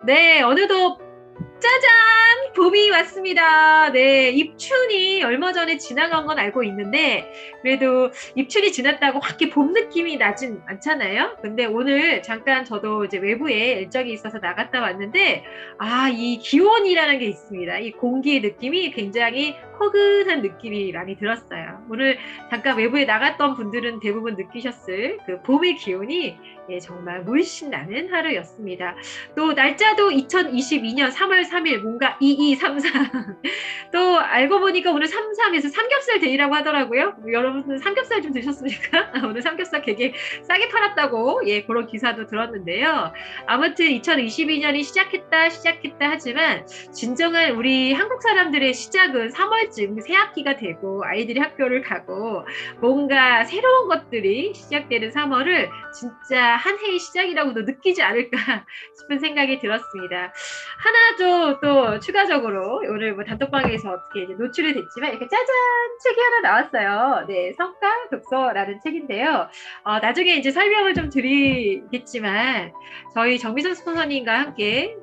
네, 어느덧 짜잔! 봄이 왔습니다. 네, 입춘이 얼마 전에 지나간 건 알고 있는데, 그래도 입춘이 지났다고 확 이렇게 봄 느낌이 나진 않잖아요? 근데 오늘 잠깐 저도 이제 외부에 일정이 있어서 나갔다 왔는데, 이 기온이라는 게 있습니다. 이 공기의 느낌이 굉장히 허근한 느낌이 많이 들었어요. 오늘 잠깐 외부에 나갔던 분들은 대부분 느끼셨을 그 봄의 기온이 정말 물씬 나는 하루였습니다. 또 날짜도 2022년 3월 3일 뭔가 2233. 또 알고 보니까 오늘 33에서 삼겹살 데이라고 하더라고요. 여러분 삼겹살 좀 드셨습니까? 오늘 삼겹살 되게 싸게 팔았다고 그런 기사도 들었는데요. 아무튼 2022년이 시작했다 하지만 진정한 우리 한국 사람들의 시작은 3월쯤 새 학기가 되고 아이들이 학교를 가고 뭔가 새로운 것들이 시작되는 3월을 진짜 한 해의 시작이라고도 느끼지 않을까 싶은 생각이 들었습니다. 하나 또 추가적으로 오늘 뭐 단톡방에서 어떻게 이제 노출이 됐지만 이렇게 짜잔 책이 하나 나왔어요. 네, 성과 독서라는 책인데요. 나중에 이제 설명을 좀 드리겠지만 저희 정미선 스폰서님과 함께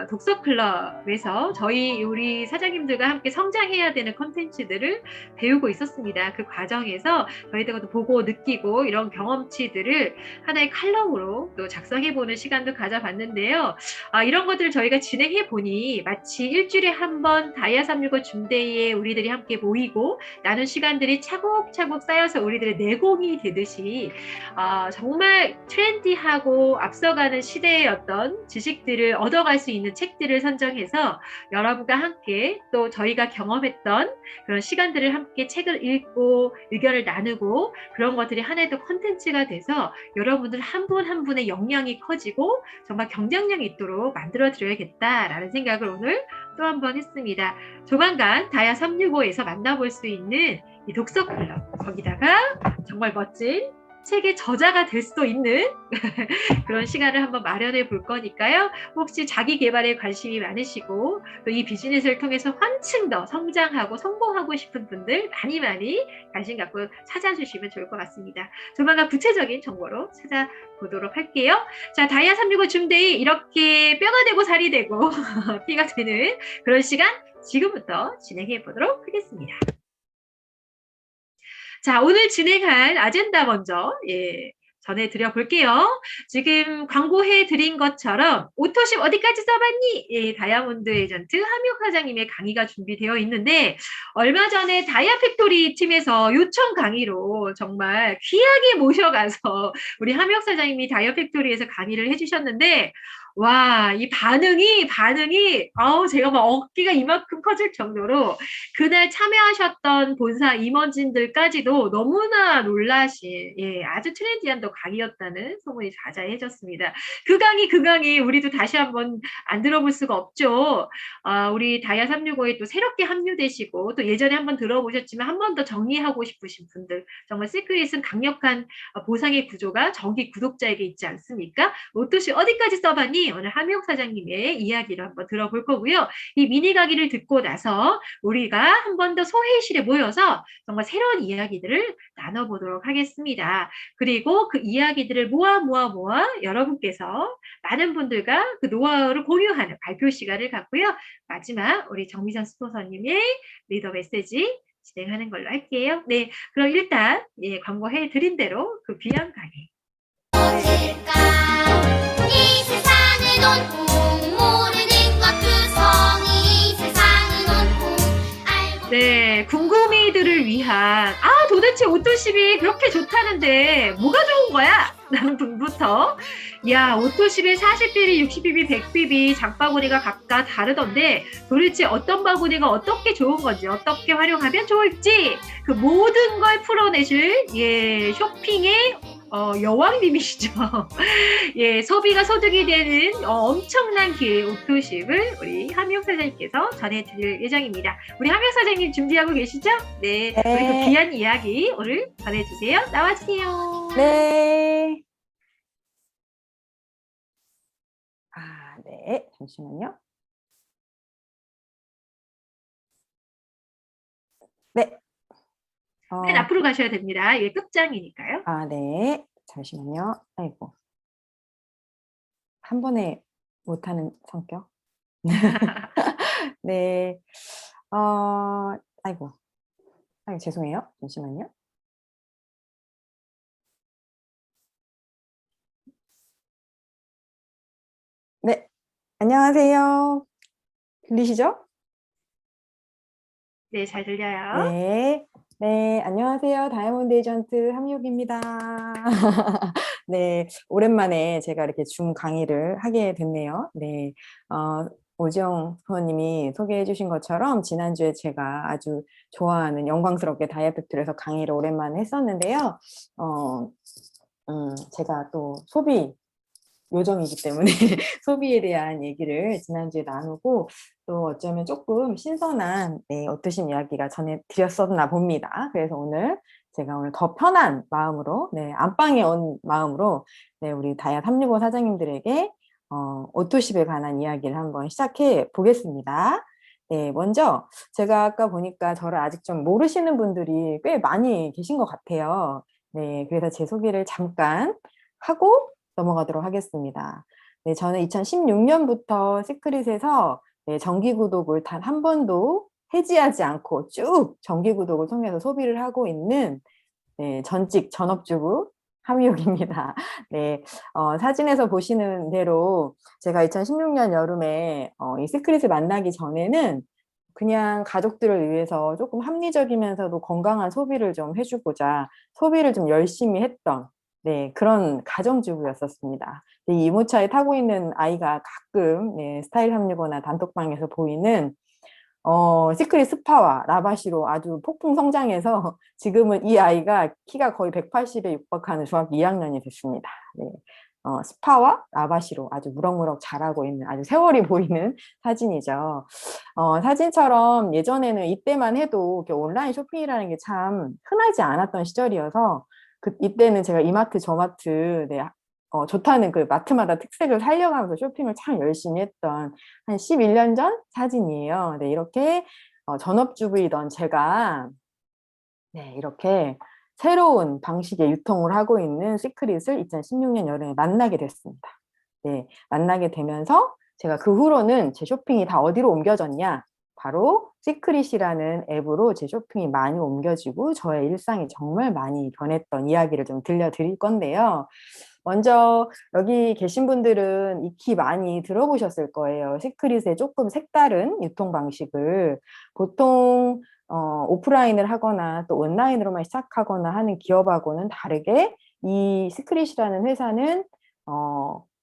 독서 클럽에서 저희 우리 사장님들과 함께 성장해야 되는 컨텐츠들을 배우고 있었습니다. 그 과정에서 저희들도 보고 느끼고 이런 경험치들을 하나의 칼럼으로 또 작성해보는 시간도 가져봤는데요. 이런 것들을 저희가 진행해보니 마치 일주일에 한 번 다이아 365 줌데이에 우리들이 함께 모이고 나눈 시간들이 차곡차곡 쌓여서 우리들의 내공이 되듯이 정말 트렌디하고 앞서가는 시대의 어떤 지식들을 얻어갈 수 있는 책들을 선정해서 여러분과 함께 또 저희가 경험했던 그런 시간들을 함께 책을 읽고 의견을 나누고 그런 것들이 하나의 또 컨텐츠가 돼서 여러분들 한 분 한 분의 역량이 커지고 정말 경쟁력이 있도록 만들어 드려야겠다라는 생각을 오늘 또 한 번 했습니다. 조만간 다야 365에서 만나볼 수 있는 이 독서 클럽 거기다가 정말 멋진 책의 저자가 될 수도 있는 그런 시간을 한번 마련해 볼 거니까요. 혹시 자기 개발에 관심이 많으시고 또 이 비즈니스를 통해서 한층 더 성장하고 성공하고 싶은 분들 많이 관심 갖고 찾아주시면 좋을 것 같습니다. 조만간 구체적인 정보로 찾아보도록 할게요. 자, 다이아 365 줌데이 이렇게 뼈가 되고 살이 되고 피가 되는 그런 시간 지금부터 진행해 보도록 하겠습니다. 자, 오늘 진행할 아젠다 먼저 전해드려 볼게요. 지금 광고해 드린 것처럼 오토십 어디까지 써봤니? 다이아몬드 에이전트 함육 사장님의 강의가 준비되어 있는데 얼마 전에 다이아 팩토리 팀에서 요청 강의로 정말 귀하게 모셔가서 우리 함육 사장님이 다이아 팩토리에서 강의를 해주셨는데 와, 이 반응이 제가 막 어깨가 이만큼 커질 정도로 그날 참여하셨던 본사 임원진들까지도 너무나 놀라신 아주 트렌디한 또 강의였다는 소문이 자자해졌습니다. 그 강의 우리도 다시 한번 안 들어볼 수가 없죠. 우리 다이아 365에 또 새롭게 합류되시고 또 예전에 한번 들어보셨지만 한 번 더 정리하고 싶으신 분들 정말 시크릿은 강력한 보상의 구조가 정기 구독자에게 있지 않습니까? 오토시 어디까지 써봤니? 오늘 함용 사장님의 이야기를 한번 들어볼 거고요. 이 미니 강의를 듣고 나서 우리가 한 번 더 소회의실에 모여서 정말 새로운 이야기들을 나눠보도록 하겠습니다. 그리고 그 이야기들을 모아 여러분께서 많은 분들과 그 노하우를 공유하는 발표 시간을 갖고요. 마지막 우리 정미선 스포서님의 리더 메시지 진행하는 걸로 할게요. 네, 그럼 일단 광고해 드린 대로 그 귀한 강의. 이 세상은 온통 모르는 것 구성이 세상은 온통 알고 네, 궁금이들을 위한 도대체 오토십이 그렇게 좋다는데 뭐가 좋은 거야? 라는 분부터 오토십의 40BB, 60BB, 100BB 장바구니가 각각 다르던데 도대체 어떤 바구니가 어떻게 좋은 건지 어떻게 활용하면 좋을지 그 모든 걸 풀어내실 쇼핑의 여왕님이시죠. 소비가 소득이 되는 엄청난 기회 오토십을 우리 함용 사장님께서 전해드릴 예정입니다. 우리 함용 사장님 준비하고 계시죠? 네, 우리 그 귀한 이야기 오늘 전해주세요. 나와주세요. 네. 네. 잠시만요. 네. 맨 앞으로 가셔야 됩니다. 이게 끝장이니까요. 네. 잠시만요. 아이고. 한 번에 못하는 성격. 네. 아이고, 죄송해요. 잠시만요. 네, 안녕하세요. 들리시죠? 네, 잘 들려요. 네, 네, 안녕하세요. 다이아몬드 에이전트 함유기입니다. 네, 오랜만에 제가 이렇게 줌 강의를 하게 됐네요. 네, 오지영 부모님이 소개해 주신 것처럼 지난주에 제가 아주 좋아하는 영광스럽게 다이어트에서 강의를 오랜만에 했었는데요. 어, 제가 또 소비 요정이기 때문에 소비에 대한 얘기를 지난주에 나누고 또 어쩌면 조금 신선한 어떠신 이야기가 전해드렸었나 봅니다. 그래서 오늘 제가 오늘 더 편한 마음으로 안방에 온 마음으로 우리 다이아 365 사장님들에게 오토십에 관한 이야기를 한번 시작해 보겠습니다. 네, 먼저 제가 아까 보니까 저를 아직 좀 모르시는 분들이 꽤 많이 계신 것 같아요. 네, 그래서 제 소개를 잠깐 하고 넘어가도록 하겠습니다. 네, 저는 2016년부터 시크릿에서 정기 구독을 단 한 번도 해지하지 않고 쭉 정기 구독을 통해서 소비를 하고 있는 전직 전업주부 함유옥입니다. 네, 사진에서 보시는 대로 제가 2016년 여름에 이 시크릿을 만나기 전에는 그냥 가족들을 위해서 조금 합리적이면서도 건강한 소비를 좀 해주고자 소비를 좀 열심히 했던 그런 가정주부였었습니다. 이 이모차에 타고 있는 아이가 가끔 스타일 365나 단톡방에서 보이는 시크릿 스파와 라바시로 아주 폭풍 성장해서 지금은 이 아이가 키가 거의 180에 육박하는 중학교 2학년이 됐습니다. 네. 스파와 라바시로 아주 무럭무럭 자라고 있는 아주 세월이 보이는 사진이죠. 사진처럼 예전에는 이때만 해도 온라인 쇼핑이라는 게 참 흔하지 않았던 시절이어서 이때는 제가 이마트 저마트 좋다는 그 마트마다 특색을 살려가면서 쇼핑을 참 열심히 했던 한 11년 전 사진이에요. 네, 이렇게 전업주부이던 제가 이렇게 새로운 방식의 유통을 하고 있는 시크릿을 2016년 여름에 만나게 됐습니다. 네, 만나게 되면서 제가 그 후로는 제 쇼핑이 다 어디로 옮겨졌냐? 바로 시크릿이라는 앱으로 제 쇼핑이 많이 옮겨지고 저의 일상이 정말 많이 변했던 이야기를 좀 들려드릴 건데요. 먼저 여기 계신 분들은 익히 많이 들어보셨을 거예요. 시크릿의 조금 색다른 유통 방식을 보통 오프라인을 하거나 또 온라인으로만 시작하거나 하는 기업하고는 다르게 이 시크릿이라는 회사는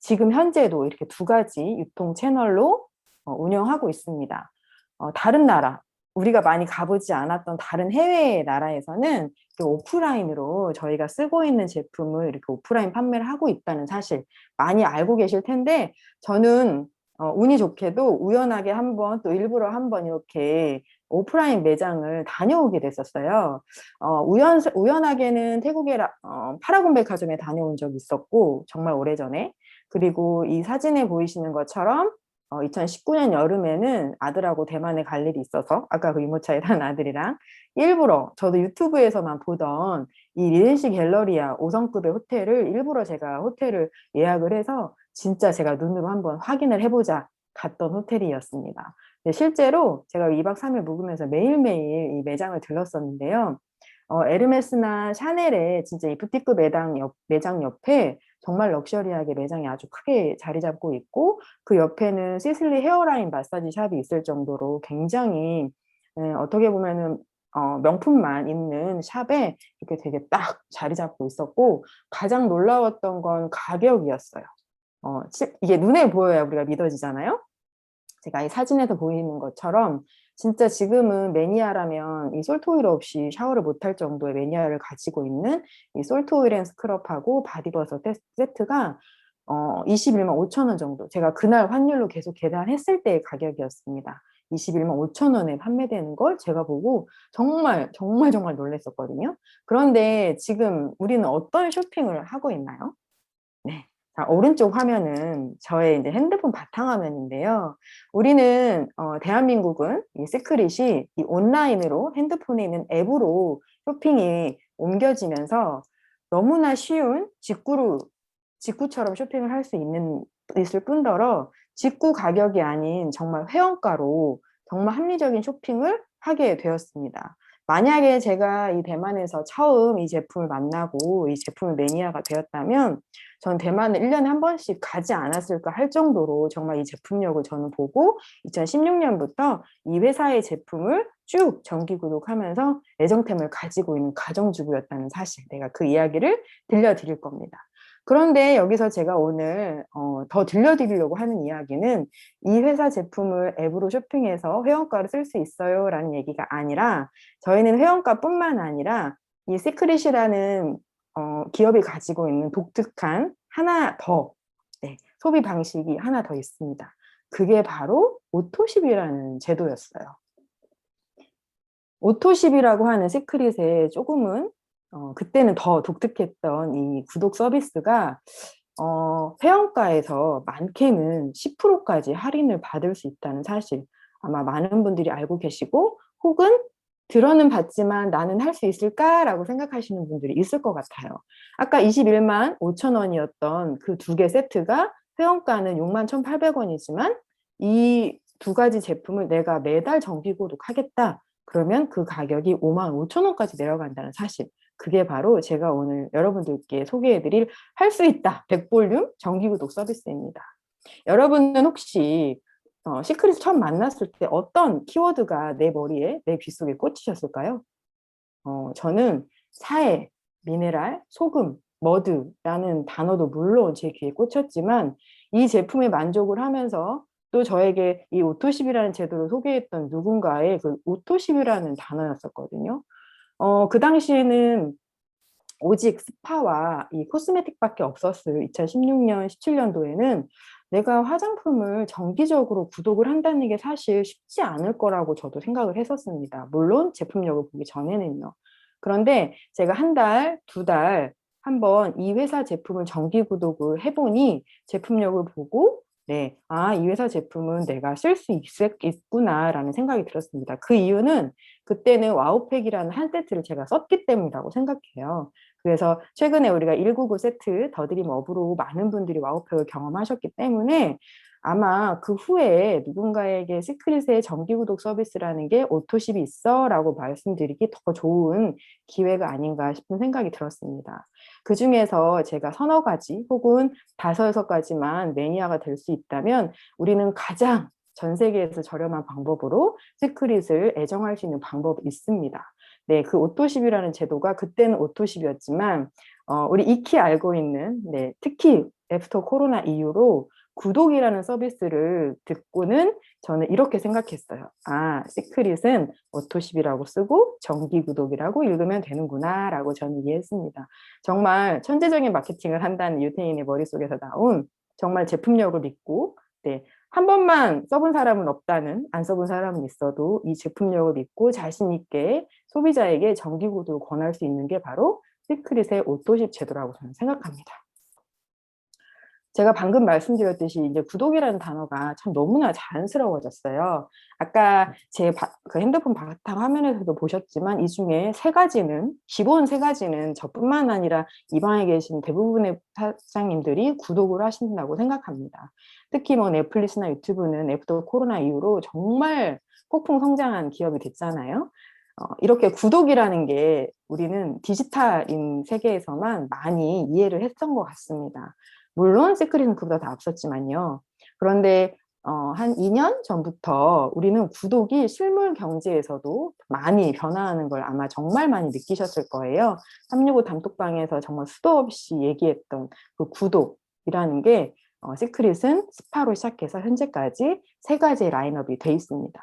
지금 현재도 이렇게 두 가지 유통 채널로 운영하고 있습니다. 다른 나라, 우리가 많이 가보지 않았던 다른 해외 나라에서는 오프라인으로 저희가 쓰고 있는 제품을 이렇게 오프라인 판매를 하고 있다는 사실 많이 알고 계실 텐데 저는 운이 좋게도 우연하게 한번 또 일부러 한번 이렇게 오프라인 매장을 다녀오게 됐었어요. 우연하게는 태국의 파라곤 백화점에 다녀온 적이 있었고 정말 오래전에 그리고 이 사진에 보이시는 것처럼 2019년 여름에는 아들하고 대만에 갈 일이 있어서 아까 그 이모차에 탄 아들이랑 일부러 저도 유튜브에서만 보던 이 리젠시 갤러리아 5성급의 호텔을 일부러 제가 호텔을 예약을 해서 진짜 제가 눈으로 한번 확인을 해보자 갔던 호텔이었습니다. 실제로 제가 2박 3일 묵으면서 매일매일 이 매장을 들렀었는데요. 에르메스나 샤넬의 진짜 이 부티크 매장 옆에 정말 럭셔리하게 매장이 아주 크게 자리 잡고 있고 그 옆에는 시슬리 헤어라인 마사지 샵이 있을 정도로 굉장히 어떻게 보면은 명품만 있는 샵에 이렇게 되게 딱 자리 잡고 있었고 가장 놀라웠던 건 가격이었어요. 이게 눈에 보여야 우리가 믿어지잖아요. 제가 이 사진에서 보이는 것처럼 진짜 지금은 매니아라면 이 솔트오일 없이 샤워를 못할 정도의 매니아를 가지고 있는 이 솔트오일 앤 스크럽하고 바디버섯 세트가 21만 5천 원 정도 제가 그날 환율로 계속 계산했을 때의 가격이었습니다. 21만 5천 원에 판매되는 걸 제가 보고 정말 놀랐었거든요. 그런데 지금 우리는 어떤 쇼핑을 하고 있나요? 네. 자, 오른쪽 화면은 저의 이제 핸드폰 바탕화면인데요. 우리는 대한민국은 이 시크릿이 이 온라인으로 핸드폰에 있는 앱으로 쇼핑이 옮겨지면서 너무나 쉬운 직구처럼 쇼핑을 할 수 있을 뿐더러 직구 가격이 아닌 정말 회원가로 정말 합리적인 쇼핑을 하게 되었습니다. 만약에 제가 이 대만에서 처음 이 제품을 만나고 이 제품의 매니아가 되었다면 전 대만을 1년에 한 번씩 가지 않았을까 할 정도로 정말 이 제품력을 저는 보고 2016년부터 이 회사의 제품을 쭉 정기 구독하면서 애정템을 가지고 있는 가정주부였다는 사실, 내가 그 이야기를 들려드릴 겁니다. 그런데 여기서 제가 오늘 더 들려드리려고 하는 이야기는 이 회사 제품을 앱으로 쇼핑해서 회원가를 쓸 수 있어요 라는 얘기가 아니라, 저희는 회원가뿐만 아니라 이 시크릿이라는 기업이 가지고 있는 독특한 하나 더 소비 방식이 하나 더 있습니다. 그게 바로 오토십이라는 제도였어요. 오토십이라고 하는 시크릿의 조금은 그때는 더 독특했던 이 구독 서비스가 회원가에서 많게는 10%까지 할인을 받을 수 있다는 사실, 아마 많은 분들이 알고 계시고, 혹은 들어는 봤지만 나는 할 수 있을까라고 생각하시는 분들이 있을 것 같아요. 아까 21만 5천 원이었던 그 두 개 세트가 회원가는 6만 1,800원이지만 이 두 가지 제품을 내가 매달 정기 구독하겠다 그러면 그 가격이 5만 5천 원까지 내려간다는 사실, 그게 바로 제가 오늘 여러분들께 소개해드릴 할 수 있다 100볼륨 정기구독 서비스입니다. 여러분은 혹시 시크릿 처음 만났을 때 어떤 키워드가 내 머리에, 내 귀 속에 꽂히셨을까요? 저는 사해, 미네랄, 소금, 머드라는 단어도 물론 제 귀에 꽂혔지만 이 제품에 만족을 하면서 또 저에게 이 오토십이라는 제도를 소개했던 누군가의 그 오토십이라는 단어였었거든요. 그 당시에는 오직 스파와 이 코스메틱밖에 없었어요. 2016년, 17년도에는 내가 화장품을 정기적으로 구독을 한다는 게 사실 쉽지 않을 거라고 저도 생각을 했었습니다. 물론 제품력을 보기 전에는요. 그런데 제가 한 달, 두 달 한번 이 회사 제품을 정기 구독을 해보니 제품력을 보고 이 회사 제품은 내가 쓸 수 있구나라는 생각이 들었습니다. 그 이유는 그때는 와우팩이라는 한 세트를 제가 썼기 때문이라고 생각해요. 그래서 최근에 우리가 199 세트 더드림 업으로 많은 분들이 와우팩을 경험하셨기 때문에 아마 그 후에 누군가에게 시크릿의 정기구독 서비스라는 게 오토십이 있어 라고 말씀드리기 더 좋은 기회가 아닌가 싶은 생각이 들었습니다. 그 중에서 제가 서너 가지 혹은 5-6가지만 매니아가 될 수 있다면 우리는 가장 전 세계에서 저렴한 방법으로 시크릿을 애정할 수 있는 방법이 있습니다. 그 오토십이라는 제도가 그때는 오토십이었지만 우리 익히 알고 있는 특히 애프터 코로나 이후로 구독이라는 서비스를 듣고는 저는 이렇게 생각했어요. 시크릿은 오토십이라고 쓰고 정기 구독이라고 읽으면 되는구나 라고 저는 이해했습니다. 정말 천재적인 마케팅을 한다는 유태인의 머릿속에서 나온 정말 제품력을 믿고 한 번만 써본 사람은 없다는, 안 써본 사람은 있어도 이 제품력을 믿고 자신 있게 소비자에게 정기 구독을 권할 수 있는 게 바로 시크릿의 오토십 제도라고 저는 생각합니다. 제가 방금 말씀드렸듯이 이제 구독이라는 단어가 참 너무나 자연스러워졌어요. 아까 제 그 핸드폰 바탕 화면에서도 보셨지만 이 중에 기본 세 가지는 저뿐만 아니라 이 방에 계신 대부분의 사장님들이 구독을 하신다고 생각합니다. 특히 넷플릭스나 유튜브는 애프터 코로나 이후로 정말 폭풍 성장한 기업이 됐잖아요. 이렇게 구독이라는 게 우리는 디지털인 세계에서만 많이 이해를 했던 것 같습니다. 물론 시크릿은 그보다 다 앞섰지만요. 그런데 한 2년 전부터 우리는 구독이 실물 경제에서도 많이 변화하는 걸 아마 정말 많이 느끼셨을 거예요. 365 단톡방에서 정말 수도 없이 얘기했던 그 구독이라는 게 시크릿은 스파로 시작해서 현재까지 3가지의 라인업이 돼 있습니다.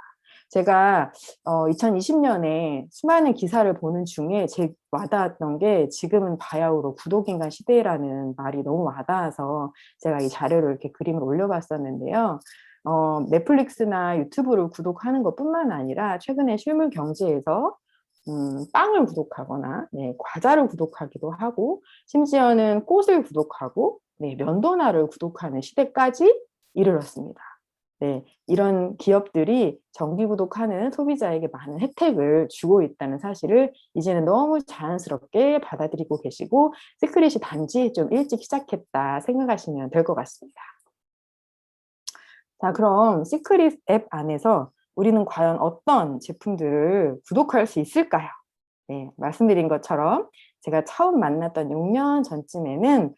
제가 2020년에 수많은 기사를 보는 중에 제일 와닿았던 게 지금은 바야흐로 구독인간 시대라는 말이 너무 와닿아서 제가 이 자료를 이렇게 그림을 올려봤었는데요. 넷플릭스나 유튜브를 구독하는 것뿐만 아니라 최근에 실물 경제에서 빵을 구독하거나 과자를 구독하기도 하고 심지어는 꽃을 구독하고 면도날을 구독하는 시대까지 이르렀습니다. 이런 기업들이 정기 구독하는 소비자에게 많은 혜택을 주고 있다는 사실을 이제는 너무 자연스럽게 받아들이고 계시고 시크릿이 단지 좀 일찍 시작했다 생각하시면 될 것 같습니다. 자, 그럼 시크릿 앱 안에서 우리는 과연 어떤 제품들을 구독할 수 있을까요? 네, 말씀드린 것처럼 제가 처음 만났던 6년 전쯤에는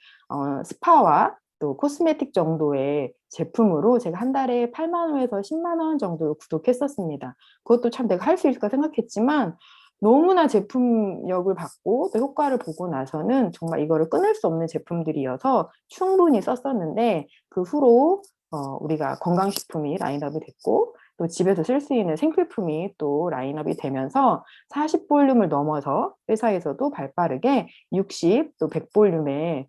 스파와 또 코스메틱 정도의 제품으로 제가 한 달에 8만 원에서 10만 원 정도를 구독했었습니다. 그것도 참 내가 할 수 있을까 생각했지만 너무나 제품력을 받고 또 효과를 보고 나서는 정말 이거를 끊을 수 없는 제품들이어서 충분히 썼었는데 그 후로 우리가 건강식품이 라인업이 됐고 또 집에서 쓸 수 있는 생필품이 또 라인업이 되면서 40볼륨을 넘어서 회사에서도 발빠르게 60, 또 100볼륨의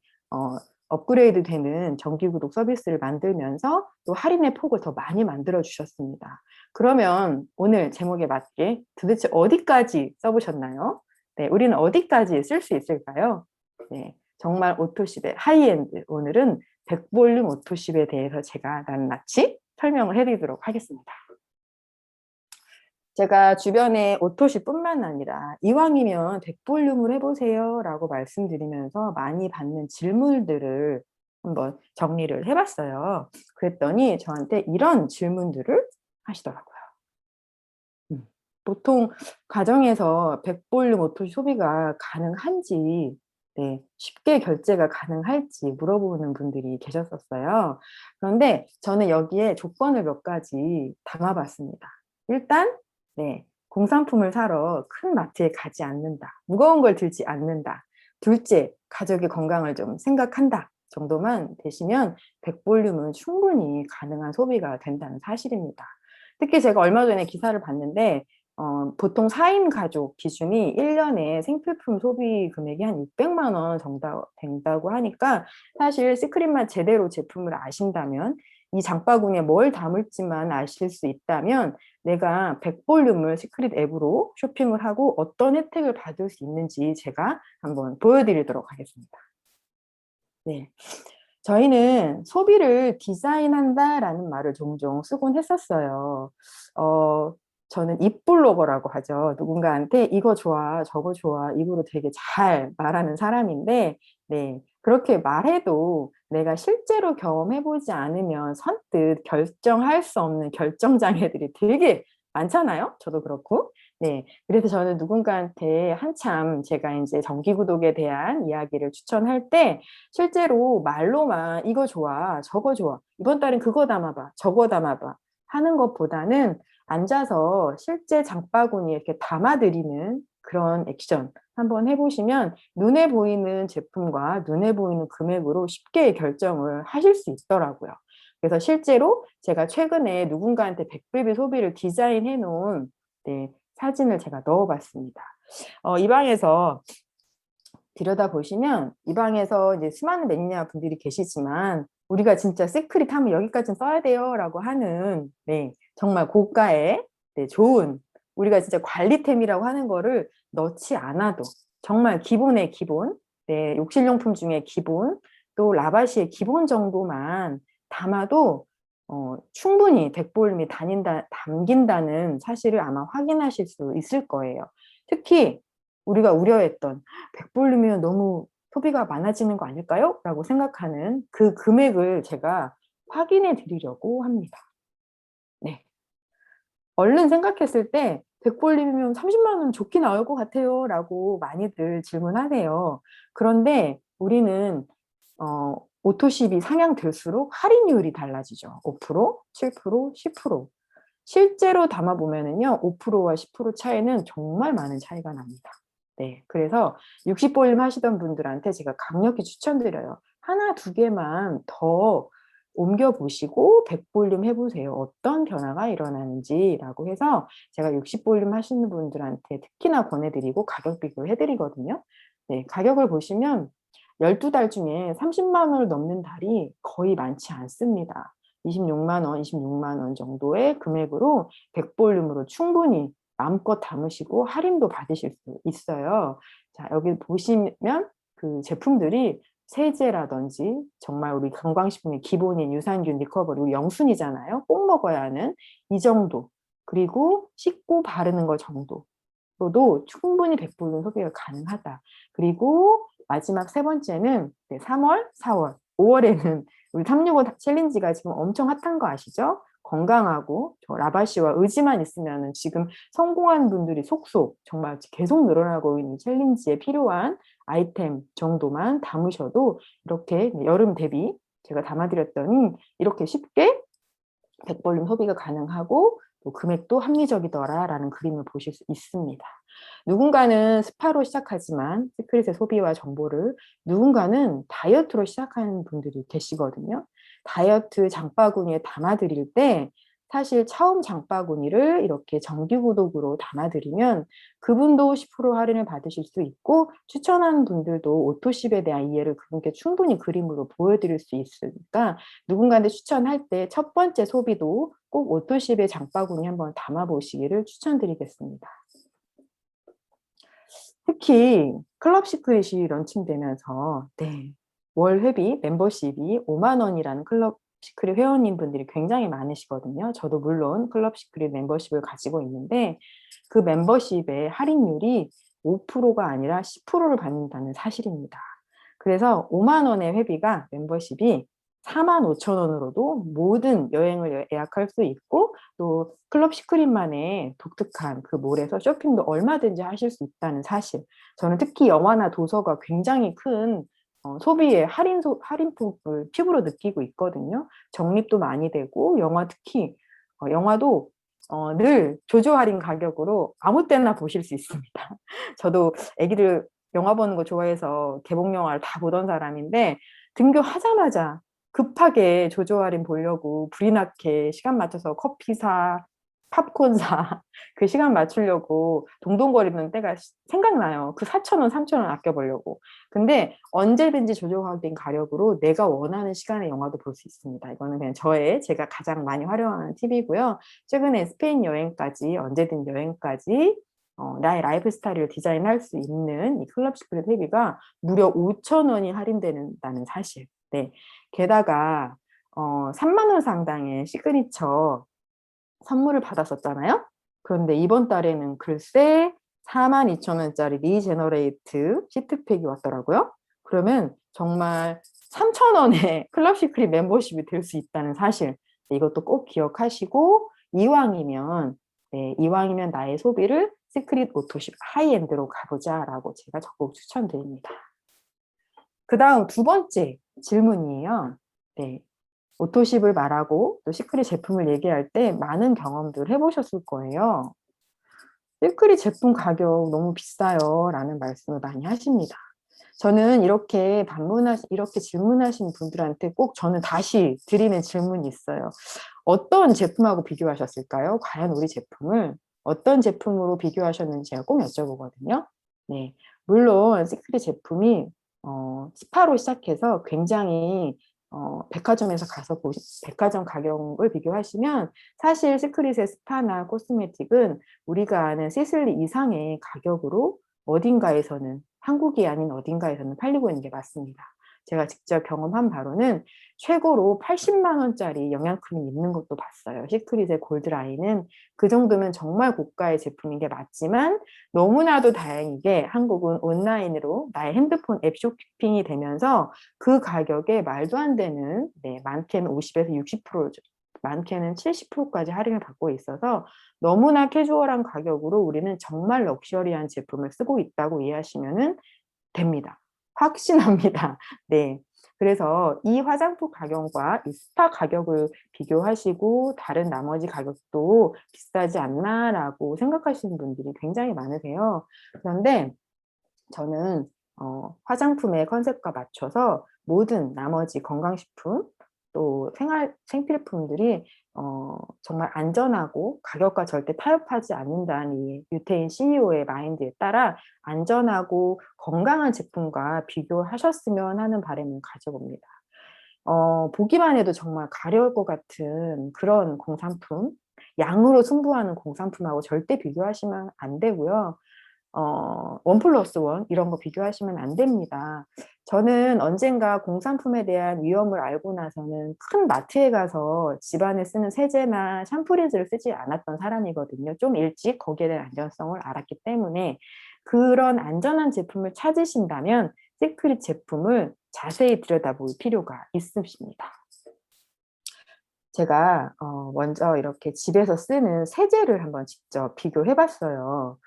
업그레이드 되는 정기구독 서비스를 만들면서 또 할인의 폭을 더 많이 만들어 주셨습니다. 그러면 오늘 제목에 맞게 도대체 어디까지 써보셨나요? 네, 우리는 어디까지 쓸 수 있을까요? 네, 정말 오토십의 하이엔드, 오늘은 100볼륨 오토십에 대해서 제가 낱낱이 설명을 해드리도록 하겠습니다. 제가 주변에 오토십뿐만 아니라 이왕이면 100볼륨을 해보세요 라고 말씀드리면서 많이 받는 질문들을 한번 정리를 해봤어요. 그랬더니 저한테 이런 질문들을 하시더라고요. 보통 가정에서 100볼륨 오토십 소비가 가능한지, 네, 쉽게 결제가 가능할지 물어보는 분들이 계셨었어요. 그런데 저는 여기에 조건을 몇 가지 담아봤습니다. 일단, 네, 공산품을 사러 큰 마트에 가지 않는다. 무거운 걸 들지 않는다. 둘째, 가족의 건강을 좀 생각한다. 정도만 되시면 100볼륨은 충분히 가능한 소비가 된다는 사실입니다. 특히 제가 얼마 전에 기사를 봤는데 보통 4인 가족 기준이 1년에 생필품 소비 금액이 한 600만 원 정도 된다고 하니까 사실 시크릿만 제대로 제품을 아신다면 이 장바구니에 뭘 담을지만 아실 수 있다면 내가 100볼륨을 시크릿 앱으로 쇼핑을 하고 어떤 혜택을 받을 수 있는지 제가 한번 보여드리도록 하겠습니다. 네. 저희는 소비를 디자인한다라는 말을 종종 쓰곤 했었어요. 저는 입블로거라고 하죠. 누군가한테 이거 좋아, 저거 좋아, 입으로 되게 잘 말하는 사람인데, 네, 그렇게 말해도 내가 실제로 경험해보지 않으면 선뜻 결정할 수 없는 결정장애들이 되게 많잖아요. 저도 그렇고. 네, 그래서 저는 누군가한테 한참 제가 이제 정기구독에 대한 이야기를 추천할 때 실제로 말로만 이거 좋아, 저거 좋아, 이번 달엔 그거 담아봐, 저거 담아봐 하는 것보다는 앉아서 실제 장바구니에 이렇게 담아드리는 그런 액션 한번 해보시면 눈에 보이는 제품과 눈에 보이는 금액으로 쉽게 결정을 하실 수 있더라고요. 그래서 실제로 제가 최근에 누군가한테 100배비 소비를 디자인해 놓은 네, 사진을 제가 넣어봤습니다. 이 방에서 들여다보시면 이 방에서 이제 수많은 매니아 분들이 계시지만 우리가 진짜 시크릿 하면 여기까지는 써야 돼요 라고 하는 네, 정말 고가의 네, 좋은 우리가 진짜 관리템이라고 하는 거를 넣지 않아도 정말 기본의 기본 네, 욕실용품 중에 기본 또 라바시의 기본 정도만 담아도 충분히 100볼륨이 담긴다는 사실을 아마 확인하실 수 있을 거예요. 특히 우리가 우려했던 100볼륨이면 너무 소비가 많아지는 거 아닐까요? 라고 생각하는 그 금액을 제가 확인해 드리려고 합니다. 네. 얼른 생각했을 때 100볼륨이면 30만 원 좋게 나올 것 같아요 라고 많이들 질문하세요. 그런데 우리는 오토십이 상향될수록 할인율이 달라지죠. 5%, 7%, 10%. 실제로 담아보면은요, 5%와 10% 차이는 정말 많은 차이가 납니다. 네, 그래서 60볼륨 하시던 분들한테 제가 강력히 추천드려요. 하나, 두 개만 더 옮겨보시고 100볼륨 해보세요. 어떤 변화가 일어나는지라고 해서 제가 60볼륨 하시는 분들한테 특히나 권해드리고 가격 비교를 해드리거든요. 네, 가격을 보시면 12달 중에 30만 원을 넘는 달이 거의 많지 않습니다. 26만 원, 26만 원 정도의 금액으로 100볼륨으로 충분히 마음껏 담으시고 할인도 받으실 수 있어요. 자, 여기 보시면 그 제품들이 세제라든지 정말 우리 건강식품의 기본인 유산균 리커버리, 우리 영순이잖아요. 꼭 먹어야 하는 이 정도. 그리고 씻고 바르는 거 정도로도 충분히 100볼륨 소비가 가능하다. 그리고 마지막 세 번째는 3월, 4월, 5월에는 우리 365 챌린지가 지금 엄청 핫한 거 아시죠? 건강하고 저 라바시와 의지만 있으면 지금 성공한 분들이 속속 정말 계속 늘어나고 있는 챌린지에 필요한 아이템 정도만 담으셔도 이렇게 여름 대비 제가 담아드렸더니 이렇게 쉽게 백볼륨 소비가 가능하고 또 금액도 합리적이더라라는 그림을 보실 수 있습니다. 누군가는 스파로 시작하지만 시크릿의 소비와 정보를, 누군가는 다이어트로 시작하는 분들이 계시거든요. 다이어트 장바구니에 담아드릴 때 사실 처음 장바구니를 이렇게 정기구독으로 담아드리면 그분도 10% 할인을 받으실 수 있고, 추천하는 분들도 오토십에 대한 이해를 그분께 충분히 그림으로 보여드릴 수 있으니까 누군가한테 추천할 때 첫 번째 소비도 꼭 오토십의 장바구니 한번 담아보시기를 추천드리겠습니다. 특히 클럽 시크릿이 런칭되면서 월 회비 멤버십이 5만 원이라는 클럽 시크릿 회원님 분들이 굉장히 많으시거든요. 저도 물론 클럽 시크릿 멤버십을 가지고 있는데 그 멤버십의 할인율이 5%가 아니라 10%를 받는다는 사실입니다. 그래서 5만 원의 회비가 멤버십이 45,000원으로도 모든 여행을 예약할 수 있고, 또 클럽 시크릿만의 독특한 그 몰에서 쇼핑도 얼마든지 하실 수 있다는 사실. 저는 특히 영화나 도서가 굉장히 큰 소비의 할인폭을 피부로 느끼고 있거든요. 적립도 많이 되고, 영화 특히 영화도 늘 조조 할인 가격으로 아무 때나 보실 수 있습니다. 저도 애기들 영화 보는 거 좋아해서 개봉 영화를 다 보던 사람인데 등교하자마자 급하게 조조 할인 보려고 불이 나게 시간 맞춰서 커피 사, 팝콘 사, 그 시간 맞추려고 동동거리는 때가 생각나요. 그 4,000원, 3,000원 아껴보려고. 근데 언제든지 조조 할인 가격으로 내가 원하는 시간에 영화도 볼 수 있습니다. 이거는 그냥 제가 가장 많이 활용하는 팁이고요. 최근에 스페인 여행까지, 언제든 여행까지 나의 라이프 스타일을 디자인할 수 있는 이 클럽 시크릿 회비가 무려 5,000원이 할인된다는 사실. 게다가 3만 원 상당의 시그니처 선물을 받았었잖아요. 그런데 이번 달에는 글쎄 42,000원짜리 리제너레이트 시트팩이 왔더라고요. 그러면 정말 3,000원의 클럽 시크릿 멤버십이 될 수 있다는 사실, 이것도 꼭 기억하시고 이왕이면 나의 소비를 시크릿 오토십 하이엔드로 가보자라고 제가 적극 추천드립니다. 그 다음 두 번째 질문이에요. 오토십을 말하고 또 시크릿 제품을 얘기할 때 많은 경험들 해보셨을 거예요. 시크릿 제품 가격 너무 비싸요 라는 말씀을 많이 하십니다. 저는 이렇게 질문하신 분들한테 꼭 저는 다시 드리는 질문이 있어요. 어떤 제품하고 비교하셨을까요? 과연 우리 제품을 어떤 제품으로 비교하셨는지 제가 꼭 여쭤보거든요. 물론 시크릿 제품이 스파로 시작해서 굉장히 백화점에서 가서 백화점 가격을 비교하시면 사실 시크릿의 스파나 코스메틱은 우리가 아는 시슬리 이상의 가격으로 어딘가에서는, 한국이 아닌 어딘가에서는 팔리고 있는 게 맞습니다. 제가 직접 경험한 바로는 최고로 80만 원짜리 영양크림 있는 것도 봤어요. 시크릿의 골드라인은 그 정도면 정말 고가의 제품인 게 맞지만, 너무나도 다행이게 한국은 온라인으로 나의 핸드폰 앱 쇼핑이 되면서 그 가격에 말도 안 되는 많게는 50에서 60%, 많게는 70%까지 할인을 받고 있어서 너무나 캐주얼한 가격으로 우리는 정말 럭셔리한 제품을 쓰고 있다고 이해하시면 됩니다. 확신합니다. 그래서 이 화장품 가격과 이 스파 가격을 비교하시고 다른 나머지 가격도 비싸지 않나라고 생각하시는 분들이 굉장히 많으세요. 그런데 저는 화장품의 컨셉과 맞춰서 모든 나머지 건강식품 또 생필품들이 정말 안전하고 가격과 절대 타협하지 않는다는 이 유태인 CEO의 마인드에 따라 안전하고 건강한 제품과 비교하셨으면 하는 바람을 가져봅니다. 보기만 해도 정말 가려울 것 같은 그런 공산품, 양으로 승부하는 공산품하고 절대 비교하시면 안 되고요. 1+1 이런 거 비교하시면 안 됩니다. 저는 언젠가 공산품에 대한 위험을 알고 나서는 큰 마트에 가서 집안에 쓰는 세제나 샴푸리즈를 쓰지 않았던 사람이거든요. 좀 일찍 거기에 대한 안전성을 알았기 때문에. 그런 안전한 제품을 찾으신다면 시크릿 제품을 자세히 들여다볼 필요가 있으십니다. 제가 먼저 이렇게 집에서 쓰는 세제를 한번 직접 비교해 봤어요.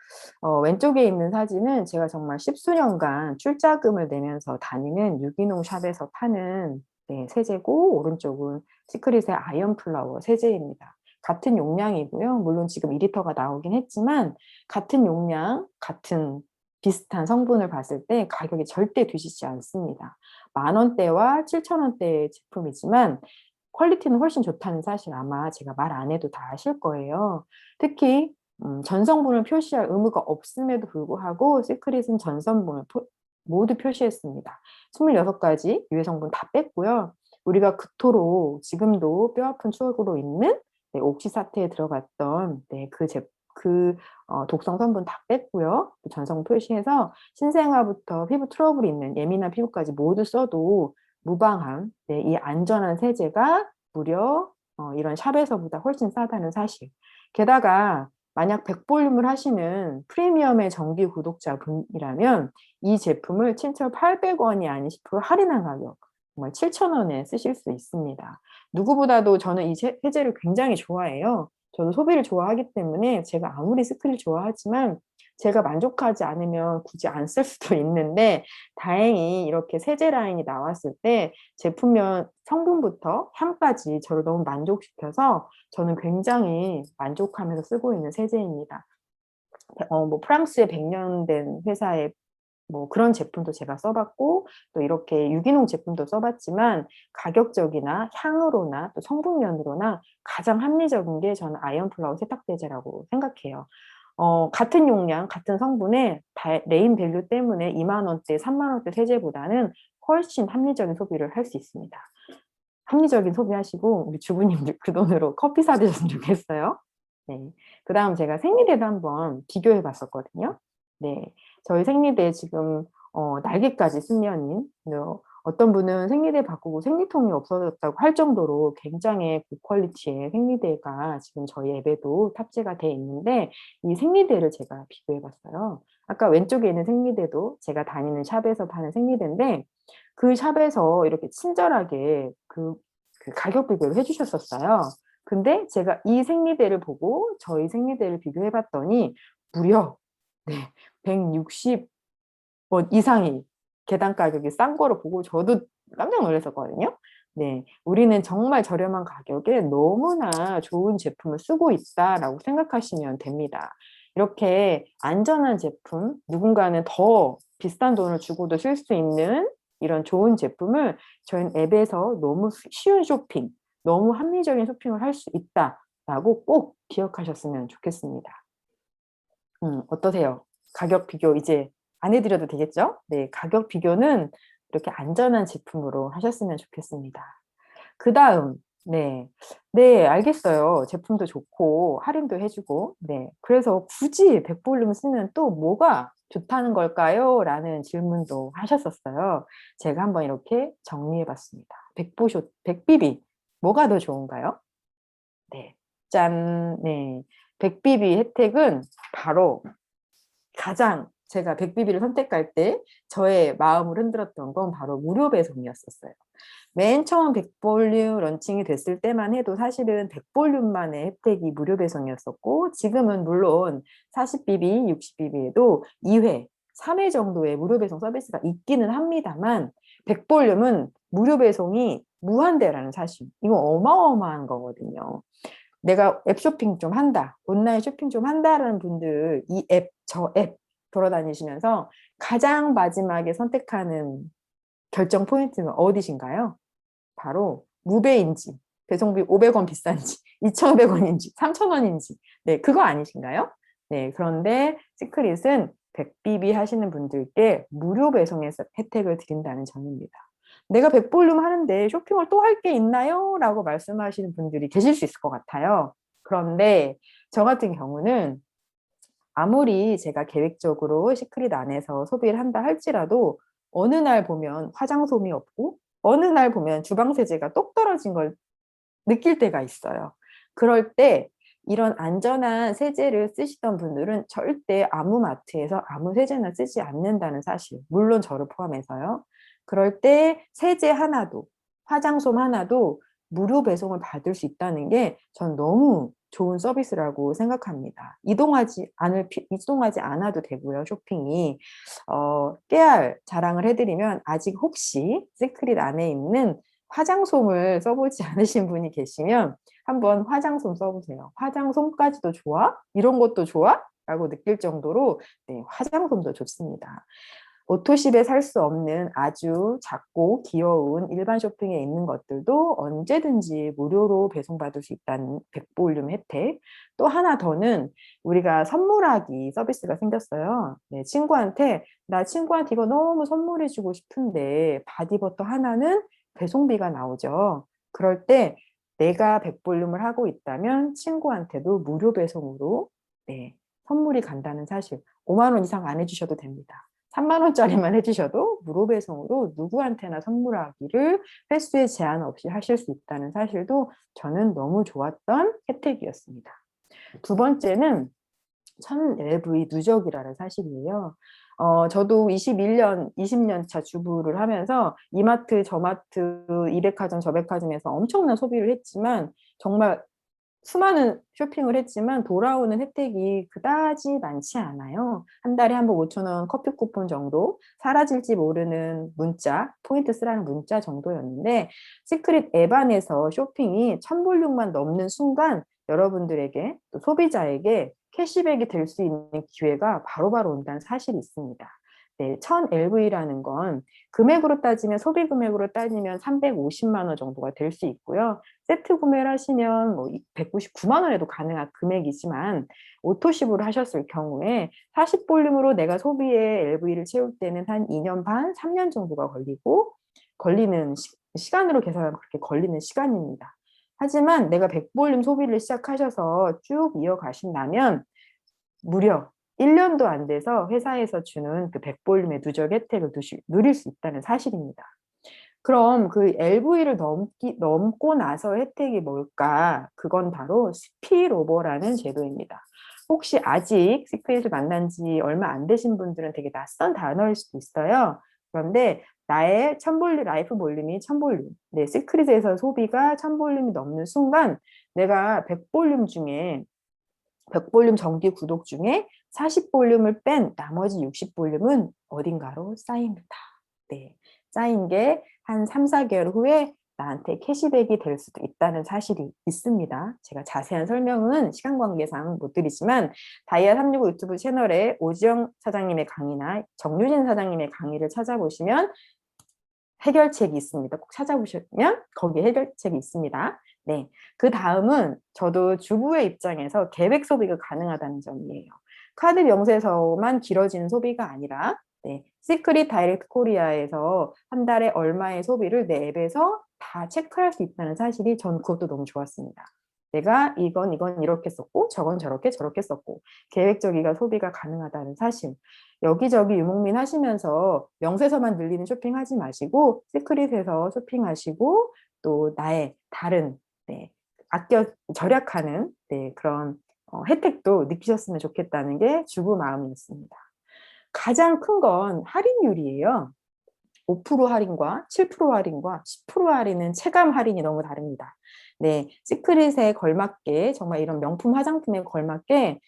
왼쪽에 있는 사진은 제가 정말 십수년간 출자금을 내면서 다니는 유기농 샵에서 파는 네, 세제고, 오른쪽은 시크릿의 아이언 플라워 세제입니다. 같은 용량이고요. 물론 지금 2리터가 나오긴 했지만 같은 용량, 같은 비슷한 성분을 봤을 때 가격이 절대 뒤지지 않습니다. 10,000원대와 7,000원대의 제품이지만 퀄리티는 훨씬 좋다는 사실 아마 제가 말 안 해도 다 아실 거예요. 특히 전성분을 표시할 의무가 없음에도 불구하고 시크릿은 전성분을 모두 표시했습니다. 26가지 유해 성분 다 뺐고요. 우리가 그토록 지금도 뼈아픈 추억으로 있는 네, 옥시사태에 들어갔던 네, 독성 성분 다 뺐고요. 전성 표시해서 신생아부터 피부 트러블이 있는 예민한 피부까지 모두 써도 무방한 네, 이 안전한 세제가 무려 이런 샵에서보다 훨씬 싸다는 사실. 게다가 만약 100볼륨을 하시는 프리미엄의 정기 구독자분이라면 이 제품을 7,800원이 아닌 10% 할인한 가격 정말 7,000원에 쓰실 수 있습니다. 누구보다도 저는 이 세제를 굉장히 좋아해요. 저도 소비를 좋아하기 때문에 제가 아무리 스크를 좋아하지만 제가 만족하지 않으면 굳이 안 쓸 수도 있는데 다행히 이렇게 세제 라인이 나왔을 때 제품명 성분부터 향까지 저를 너무 만족시켜서 저는 굉장히 만족하면서 쓰고 있는 세제입니다. 뭐 프랑스의 100년 된 회사의 뭐 그런 제품도 제가 써봤고 또 이렇게 유기농 제품도 써봤지만 가격적이나 향으로나 또 성분면으로나 가장 합리적인 게 저는 아이언 플라워 세탁세제라고 생각해요. 같은 용량, 같은 성분의 레인 밸류 때문에 20,000원대, 30,000원대 세제보다는 훨씬 합리적인 소비를 할 수 있습니다. 합리적인 소비하시고 우리 주부님들 그 돈으로 커피 사드셨으면 좋겠어요. 네. 그 다음 제가 생리대도 한번 비교해 봤었거든요. 네. 저희 생리대 지금 날개까지 승려닌 어떤 분은 생리대 바꾸고 생리통이 없어졌다고 할 정도로 굉장히 고퀄리티의 생리대가 지금 저희 앱에도 탑재가 돼 있는데 이 생리대를 제가 비교해 봤어요. 아까 왼쪽에 있는 생리대도 제가 다니는 샵에서 파는 생리대인데 그 샵에서 이렇게 친절하게 그 가격 비교를 해주셨었어요. 근데 제가 이 생리대를 보고 저희 생리대를 비교해 봤더니 무려 네, 160원 이상이 계단 가격이 싼 거를 보고 저도 깜짝 놀랐었거든요. 네, 우리는 정말 저렴한 가격에 너무나 좋은 제품을 쓰고 있다라고 생각하시면 됩니다. 이렇게 안전한 제품, 누군가는 더 비싼 돈을 주고도 쓸 수 있는 이런 좋은 제품을 저희는 앱에서 너무 쉬운 쇼핑, 너무 합리적인 쇼핑을 할 수 있다라고 꼭 기억하셨으면 좋겠습니다. 어떠세요? 가격 비교 이제 안 해드려도 되겠죠? 네, 가격 비교는 이렇게 안전한 제품으로 하셨으면 좋겠습니다. 그 다음, 네, 알겠어요. 제품도 좋고, 할인도 해주고, 네. 그래서 굳이 100볼륨 쓰면 또 뭐가 좋다는 걸까요? 라는 질문도 하셨었어요. 제가 한번 이렇게 정리해 봤습니다. 100BB, 뭐가 더 좋은가요? 네, 짠, 네. 100BB 혜택은 바로 가장 제가 100BB를 선택할 때 저의 마음을 흔들었던 건 바로 무료 배송이었었어요. 맨 처음 100볼륨 런칭이 됐을 때만 해도 사실은 100볼륨만의 혜택이 무료 배송이었었고 지금은 물론 40BB, 60BB에도 2회, 3회 정도의 무료 배송 서비스가 있기는 합니다만 100볼륨은 무료 배송이 무한대라는 사실, 이거 어마어마한 거거든요. 내가 앱 쇼핑 좀 한다, 온라인 쇼핑 좀 한다라는 분들 이 앱, 저 앱 돌아다니시면서 가장 마지막에 선택하는 결정 포인트는 어디신가요? 바로 무배인지, 배송비 500원 비싼지, 2,500원인지, 3,000원인지, 네, 그거 아니신가요? 네, 그런데 시크릿은 100BB 하시는 분들께 무료 배송에서 혜택을 드린다는 점입니다. 내가 100볼륨 하는데 쇼핑을 또 할 게 있나요? 라고 말씀하시는 분들이 계실 수 있을 것 같아요. 그런데 저 같은 경우는 아무리 제가 계획적으로 시크릿 안에서 소비를 한다 할지라도 어느 날 보면 화장솜이 없고 어느 날 보면 주방세제가 똑 떨어진 걸 느낄 때가 있어요. 그럴 때 이런 안전한 세제를 쓰시던 분들은 절대 아무 마트에서 아무 세제나 쓰지 않는다는 사실, 물론 저를 포함해서요. 그럴 때 세제 하나도, 화장솜 하나도 무료 배송을 받을 수 있다는 게 전 너무 좋은 서비스라고 생각합니다. 이동하지 않아도 되고요, 쇼핑이. 깨알 자랑을 해드리면 아직 혹시 시크릿 안에 있는 화장솜을 써보지 않으신 분이 계시면 한번 화장솜 써보세요. 화장솜까지도 좋아? 이런 것도 좋아? 라고 느낄 정도로 네, 화장솜도 좋습니다. 오토십에 살 수 없는 아주 작고 귀여운 일반 쇼핑에 있는 것들도 언제든지 무료로 배송받을 수 있다는 백볼륨 혜택. 또 하나 더는 우리가 선물하기 서비스가 생겼어요. 네, 나 친구한테 이거 너무 선물해주고 싶은데 바디버터 하나는 배송비가 나오죠. 그럴 때 내가 백볼륨을 하고 있다면 친구한테도 무료 배송으로 네, 선물이 간다는 사실. 5만 원 이상 안 해주셔도 됩니다. 3만 원짜리만 해주셔도 무료 배송으로 누구한테나 선물하기를 횟수에 제한 없이 하실 수 있다는 사실도 저는 너무 좋았던 혜택이었습니다. 두 번째는 1000LV 누적이라는 사실이에요. 저도 20년 차 주부를 하면서 이마트, 저마트, 이백화점, 저백화점에서 엄청난 소비를 했지만 정말 수많은 쇼핑을 했지만 돌아오는 혜택이 그다지 많지 않아요. 한 달에 한 번 5천 원 커피 쿠폰 정도, 사라질지 모르는 문자, 포인트 쓰라는 문자 정도였는데 시크릿 앱 안에서 쇼핑이 1000볼륨만 넘는 순간 여러분들에게 또 소비자에게 캐시백이 될 수 있는 기회가 바로바로 온다는 사실이 있습니다. 네, 1000LV라는 건 금액으로 따지면 소비 금액으로 따지면 350만 원 정도가 될 수 있고요. 세트 구매를 하시면 뭐 199만 원에도 가능한 금액이지만 오토십으로 하셨을 경우에 40볼륨으로 내가 소비의 LV를 채울 때는 한 2년 반, 3년 정도가 걸리는 시간으로 계산하면 그렇게 걸리는 시간입니다. 하지만 내가 100볼륨 소비를 시작하셔서 쭉 이어가신다면 무려 1년도 안 돼서 회사에서 주는 그 100볼륨의 누적 혜택을 누릴 수 있다는 사실입니다. 그럼 그 LV를 넘고 나서 혜택이 뭘까? 그건 바로 스피로버라는 제도입니다. 혹시 아직 시크릿을 만난 지 얼마 안 되신 분들은 되게 낯선 단어일 수도 있어요. 그런데 나의 라이프 볼륨이 1000볼륨, 네, 시크릿에서 소비가 1000볼륨이 넘는 순간 내가 100볼륨 정기 구독 중에 40볼륨을 뺀 나머지 60볼륨은 어딘가로 쌓입니다. 네, 쌓인 게 한 3, 4개월 후에 나한테 캐시백이 될 수도 있다는 사실이 있습니다. 제가 자세한 설명은 시간 관계상 못 드리지만 다이아 365 유튜브 채널에 오지영 사장님의 강의나 정유진 사장님의 강의를 찾아보시면 해결책이 있습니다. 꼭 찾아보시면 거기에 해결책이 있습니다. 네, 그 다음은 저도 주부의 입장에서 계획 소비가 가능하다는 점이에요. 카드 명세서만 길어지는 소비가 아니라 네, 시크릿 다이렉트 코리아에서 한 달에 얼마의 소비를 내 앱에서 다 체크할 수 있다는 사실이 전 그것도 너무 좋았습니다. 내가 이건 이렇게 썼고 저건 저렇게 썼고 계획적이가 소비가 가능하다는 사실. 여기저기 유목민 하시면서 명세서만 늘리는 쇼핑하지 마시고 시크릿에서 쇼핑하시고 또 나의 다른 네, 절약하는 네, 그런 혜택도 느끼셨으면 좋겠다는 게 주부 마음이었습니다. 가장 큰 건 할인율이에요. 5% 할인과 7% 할인과 10% 할인은 체감 할인이 너무 다릅니다. 네, 시크릿에 걸맞게 정말 이런 명품 화장품에 걸맞게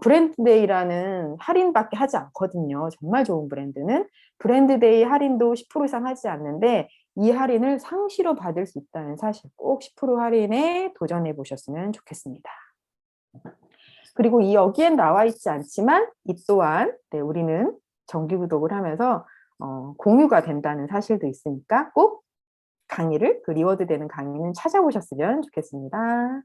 브랜드데이라는 할인밖에 하지 않거든요. 정말 좋은 브랜드는 브랜드데이 할인도 10% 이상 하지 않는데 이 할인을 상시로 받을 수 있다는 사실 꼭 10% 할인에 도전해 보셨으면 좋겠습니다. 그리고 여기엔 나와 있지 않지만 이 또한 네, 우리는 정기 구독을 하면서 공유가 된다는 사실도 있으니까 꼭 강의를 그 리워드 되는 강의는 찾아보셨으면 좋겠습니다.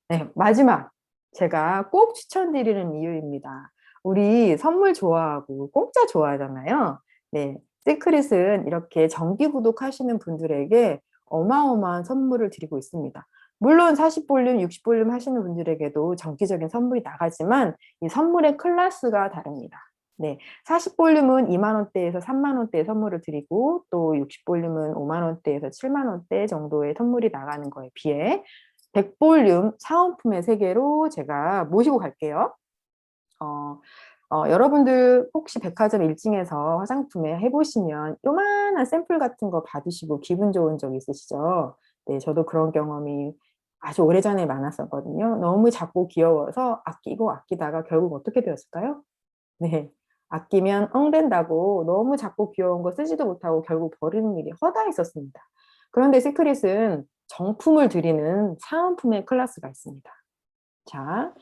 네, 마지막 제가 꼭 추천드리는 이유입니다. 우리 선물 좋아하고 공짜 좋아하잖아요. 네, 시크릿은 이렇게 정기 구독하시는 분들에게 어마어마한 선물을 드리고 있습니다. 물론 40볼륨, 60볼륨 하시는 분들에게도 정기적인 선물이 나가지만 이 선물의 클래스가 다릅니다. 네, 40볼륨은 2만 원대에서 3만 원대의 선물을 드리고 또 60볼륨은 5만 원대에서 7만 원대 정도의 선물이 나가는 거에 비해 100볼륨 사은품의 세계로 제가 모시고 갈게요. 여러분들 혹시 백화점 1층에서 화장품에 해보시면 요만한 샘플 같은 거 받으시고 기분 좋은 적 있으시죠? 네, 저도 그런 경험이 아주 오래전에 많았었거든요. 너무 작고 귀여워서 아끼고 아끼다가 결국 어떻게 되었을까요? 네, 아끼면 엉된다고 너무 작고 귀여운 거 쓰지도 못하고 결국 버리는 일이 허다했었습니다. 그런데 시크릿은 정품을 들이는 사은품의 클래스가 있습니다. 자,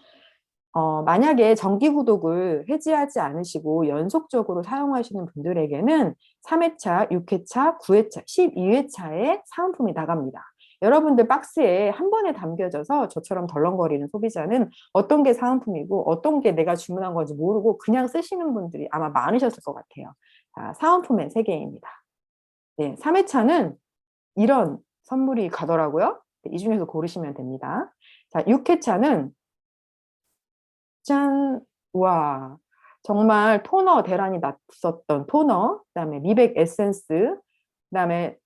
만약에 정기구독을 해지하지 않으시고 연속적으로 사용하시는 분들에게는 3회차, 6회차, 9회차, 12회차에 사은품이 나갑니다. 여러분들 박스에 한 번에 담겨져서 저처럼 덜렁거리는 소비자는 어떤 게 사은품이고 어떤 게 내가 주문한 건지 모르고 그냥 쓰시는 분들이 아마 많으셨을 것 같아요. 자, 사은품의 세계입니다. 네, 3회차는 이런 선물이 가더라고요. 이 중에서 고르시면 됩니다. 자, 6회차는 짠! 와, 정말 토너 대란이 났었던 토너, 그다음에 미백 에센스, 그다음에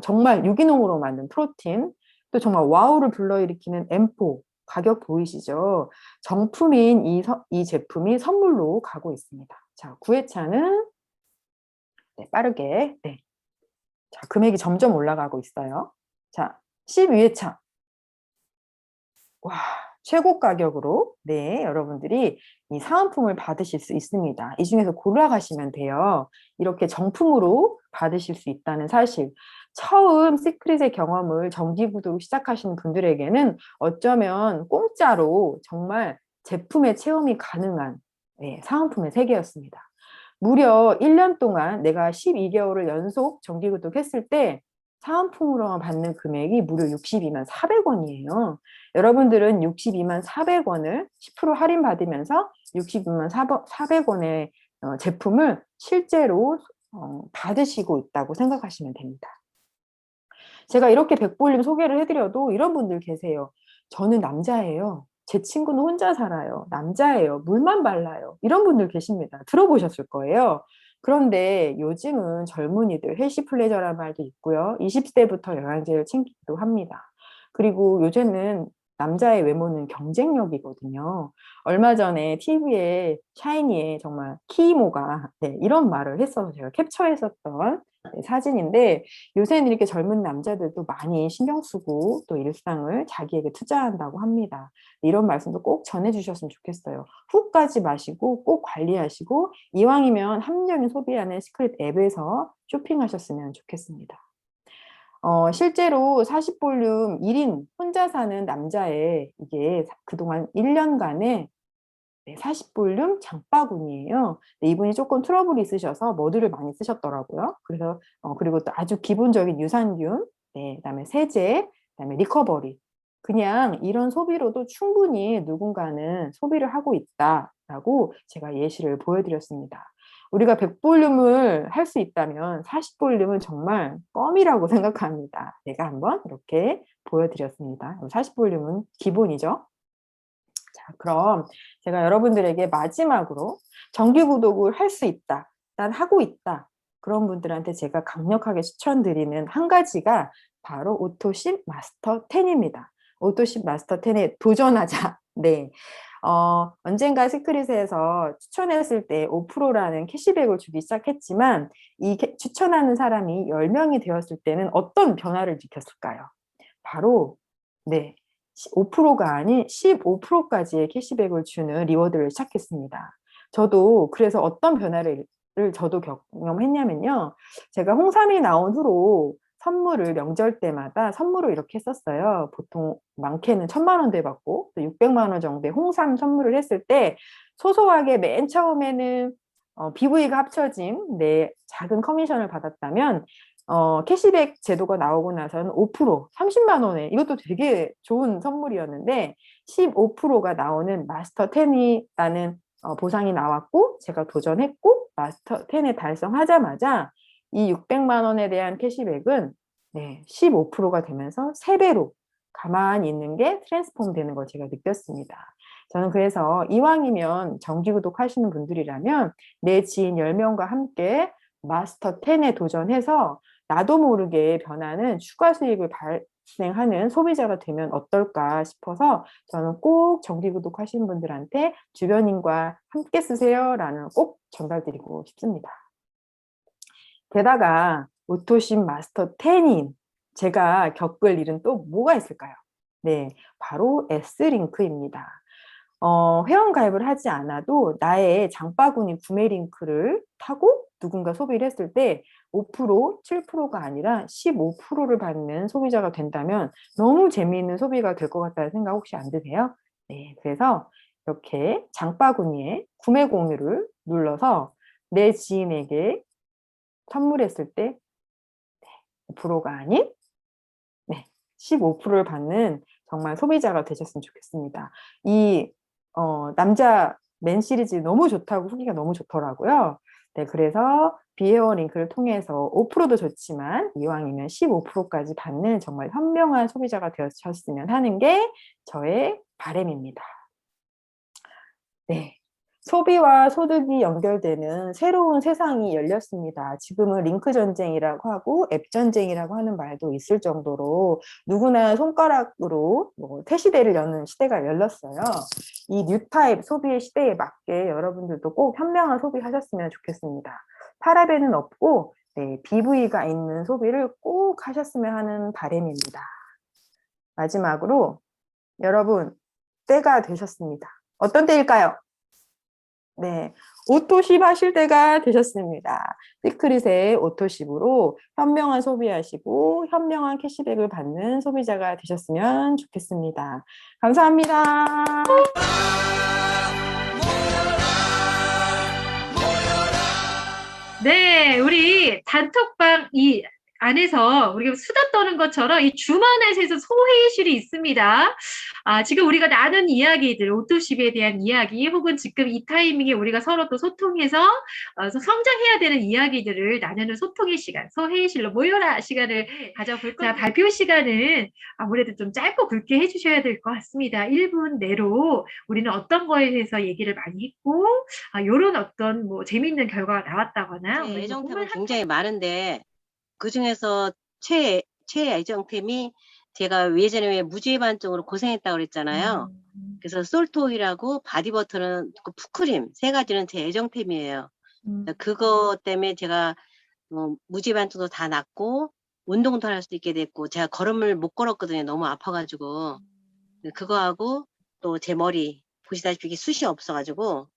정말 유기농으로 만든 프로틴, 또 정말 와우를 불러일으키는 엠포, 가격 보이시죠? 정품인 이 제품이 선물로 가고 있습니다. 자, 9회차는 네, 빠르게 네. 자, 금액이 점점 올라가고 있어요. 자, 12회차. 와, 최고 가격으로 네, 여러분들이 이 사은품을 받으실 수 있습니다. 이 중에서 골라가시면 돼요. 이렇게 정품으로 받으실 수 있다는 사실. 처음 시크릿의 경험을 정기구독 시작하시는 분들에게는 어쩌면 공짜로 정말 제품의 체험이 가능한 네, 사은품의 세계였습니다. 무려 1년 동안 내가 12개월을 연속 정기구독 했을 때 사은품으로 받는 금액이 무려 62만 400원이에요. 여러분들은 62만 400원을 10% 할인받으면서 62만 400원의 제품을 실제로 받으시고 있다고 생각하시면 됩니다. 제가 이렇게 백볼림 소개를 해드려도 이런 분들 계세요. 저는 남자예요. 제 친구는 혼자 살아요. 남자예요. 물만 발라요. 이런 분들 계십니다. 들어보셨을 거예요. 그런데 요즘은 젊은이들 헬시 플레저라는 말도 있고요. 20대부터 영양제를 챙기기도 합니다. 그리고 요즘은 남자의 외모는 경쟁력이거든요. 얼마 전에 TV에 샤이니의 정말 키이모가 네, 이런 말을 했어서 제가 캡처했었던 네, 사진인데 요새는 이렇게 젊은 남자들도 많이 신경 쓰고 또 일상을 자기에게 투자한다고 합니다. 이런 말씀도 꼭 전해주셨으면 좋겠어요. 훅 가지 마시고 꼭 관리하시고 이왕이면 합리적인 소비하는 시크릿 앱에서 쇼핑하셨으면 좋겠습니다. 실제로 40볼륨 1인 혼자 사는 남자의 이게 그동안 1년간의 40볼륨 장바구니예요. 이분이 조금 트러블이 있으셔서 머드를 많이 쓰셨더라고요. 그래서 그리고 또 아주 기본적인 유산균, 네, 그다음에 세제, 그다음에 리커버리. 그냥 이런 소비로도 충분히 누군가는 소비를 하고 있다라고 제가 예시를 보여드렸습니다. 우리가 100볼륨을 할 수 있다면 40볼륨은 정말 껌이라고 생각합니다. 제가 한번 이렇게 보여드렸습니다. 40볼륨은 기본이죠. 자, 그럼 제가 여러분들에게 마지막으로 정기구독을 할 수 있다, 난 하고 있다. 그런 분들한테 제가 강력하게 추천드리는 한 가지가 바로 오토십 마스터 10입니다. 오토십 마스터 10에 도전하자. 네. 언젠가 시크릿에서 추천했을 때 5%라는 캐시백을 주기 시작했지만 이 추천하는 사람이 10명이 되었을 때는 어떤 변화를 느꼈을까요? 바로 네. 5%가 아닌 15%까지의 캐시백을 주는 리워드를 시작했습니다. 저도 그래서 어떤 변화를 저도 경험했냐면요. 제가 홍삼이 나온 후로 선물을 명절 때마다 선물을 이렇게 했었어요. 보통 많게는 1,000만 원대 받고 또 600만 원 정도의 홍삼 선물을 했을 때 소소하게 맨 처음에는 BV가 합쳐진 내 작은 커미션을 받았다면 캐시백 제도가 나오고 나서는 5%, 30만 원에 이것도 되게 좋은 선물이었는데 15%가 나오는 마스터 10이라는 보상이 나왔고 제가 도전했고 마스터 10에 달성하자마자 이 600만 원에 대한 캐시백은 네, 15%가 되면서 3배로 가만히 있는 게 트랜스폼 되는 걸 제가 느꼈습니다. 저는 그래서 이왕이면 정기구독 하시는 분들이라면 내 지인 10명과 함께 마스터 10에 도전해서 나도 모르게 변하는 추가 수익을 발생하는 소비자가 되면 어떨까 싶어서 저는 꼭 정기구독 하시는 분들한테 주변인과 함께 쓰세요 라는 꼭 전달드리고 싶습니다. 게다가 오토십 마스터 10인 제가 겪을 일은 또 뭐가 있을까요? 네, 바로 S링크입니다. 회원가입을 하지 않아도 나의 장바구니 구매 링크를 타고 누군가 소비를 했을 때 5%, 7%가 아니라 15%를 받는 소비자가 된다면 너무 재미있는 소비가 될 것 같다는 생각 혹시 안 드세요? 네, 그래서 이렇게 장바구니에 구매 공유를 눌러서 내 지인에게 선물했을 때 5%가 아닌 15%를 받는 정말 소비자가 되셨으면 좋겠습니다. 이 남자 맨 시리즈 너무 좋다고 후기가 너무 좋더라고요. 네, 그래서 비회원 링크를 통해서 5%도 좋지만 이왕이면 15%까지 받는 정말 현명한 소비자가 되셨으면 하는 게 저의 바람입니다. 네. 소비와 소득이 연결되는 새로운 세상이 열렸습니다. 지금은 링크 전쟁이라고 하고 앱 전쟁이라고 하는 말도 있을 정도로 누구나 손가락으로 태시대를 여는 시대가 열렸어요. 이 뉴타입 소비의 시대에 맞게 여러분들도 꼭 현명한 소비하셨으면 좋겠습니다. 파라벤은 없고 BV가 있는 소비를 꼭 하셨으면 하는 바람입니다. 마지막으로 여러분, 때가 되셨습니다. 어떤 때일까요? 네, 오토십 하실 때가 되셨습니다. 시크릿의 오토십으로 현명한 소비하시고 현명한 캐시백을 받는 소비자가 되셨으면 좋겠습니다. 감사합니다. 네, 우리 단톡방 이 안에서 우리가 수다 떠는 것처럼 이 주만에서 소회의실이 있습니다. 지금 우리가 나눈 이야기들, 오토십에 대한 이야기, 혹은 지금 이 타이밍에 우리가 서로 또 소통해서 성장해야 되는 이야기들을 나누는 소통의 시간, 소회의실로 모여라 시간을 가져볼 겁니다. 자, 발표 시간은 아무래도 좀 짧고 굵게 해주셔야 될 것 같습니다. 1분 내로 우리는 어떤 거에 대해서 얘기를 많이 했고, 요런 어떤 뭐 재미있는 결과가 나왔다거나, 제 뭐 애정템은 굉장히 많은데 그 중에서 애정템이 제가 예전에 왜 무지개반쪽으로 고생했다고 그랬잖아요. 그래서 솔토일하고 바디버터는 그 푸크림 세 가지는 제 애정템이에요. 그거 때문에 제가 무지개반쪽도 다 났고 운동도 할 수 있게 됐고 제가 걸음을 못 걸었거든요. 너무 아파가지고 그거하고 또 제 머리 보시다시피 이게 숱이 없어가지고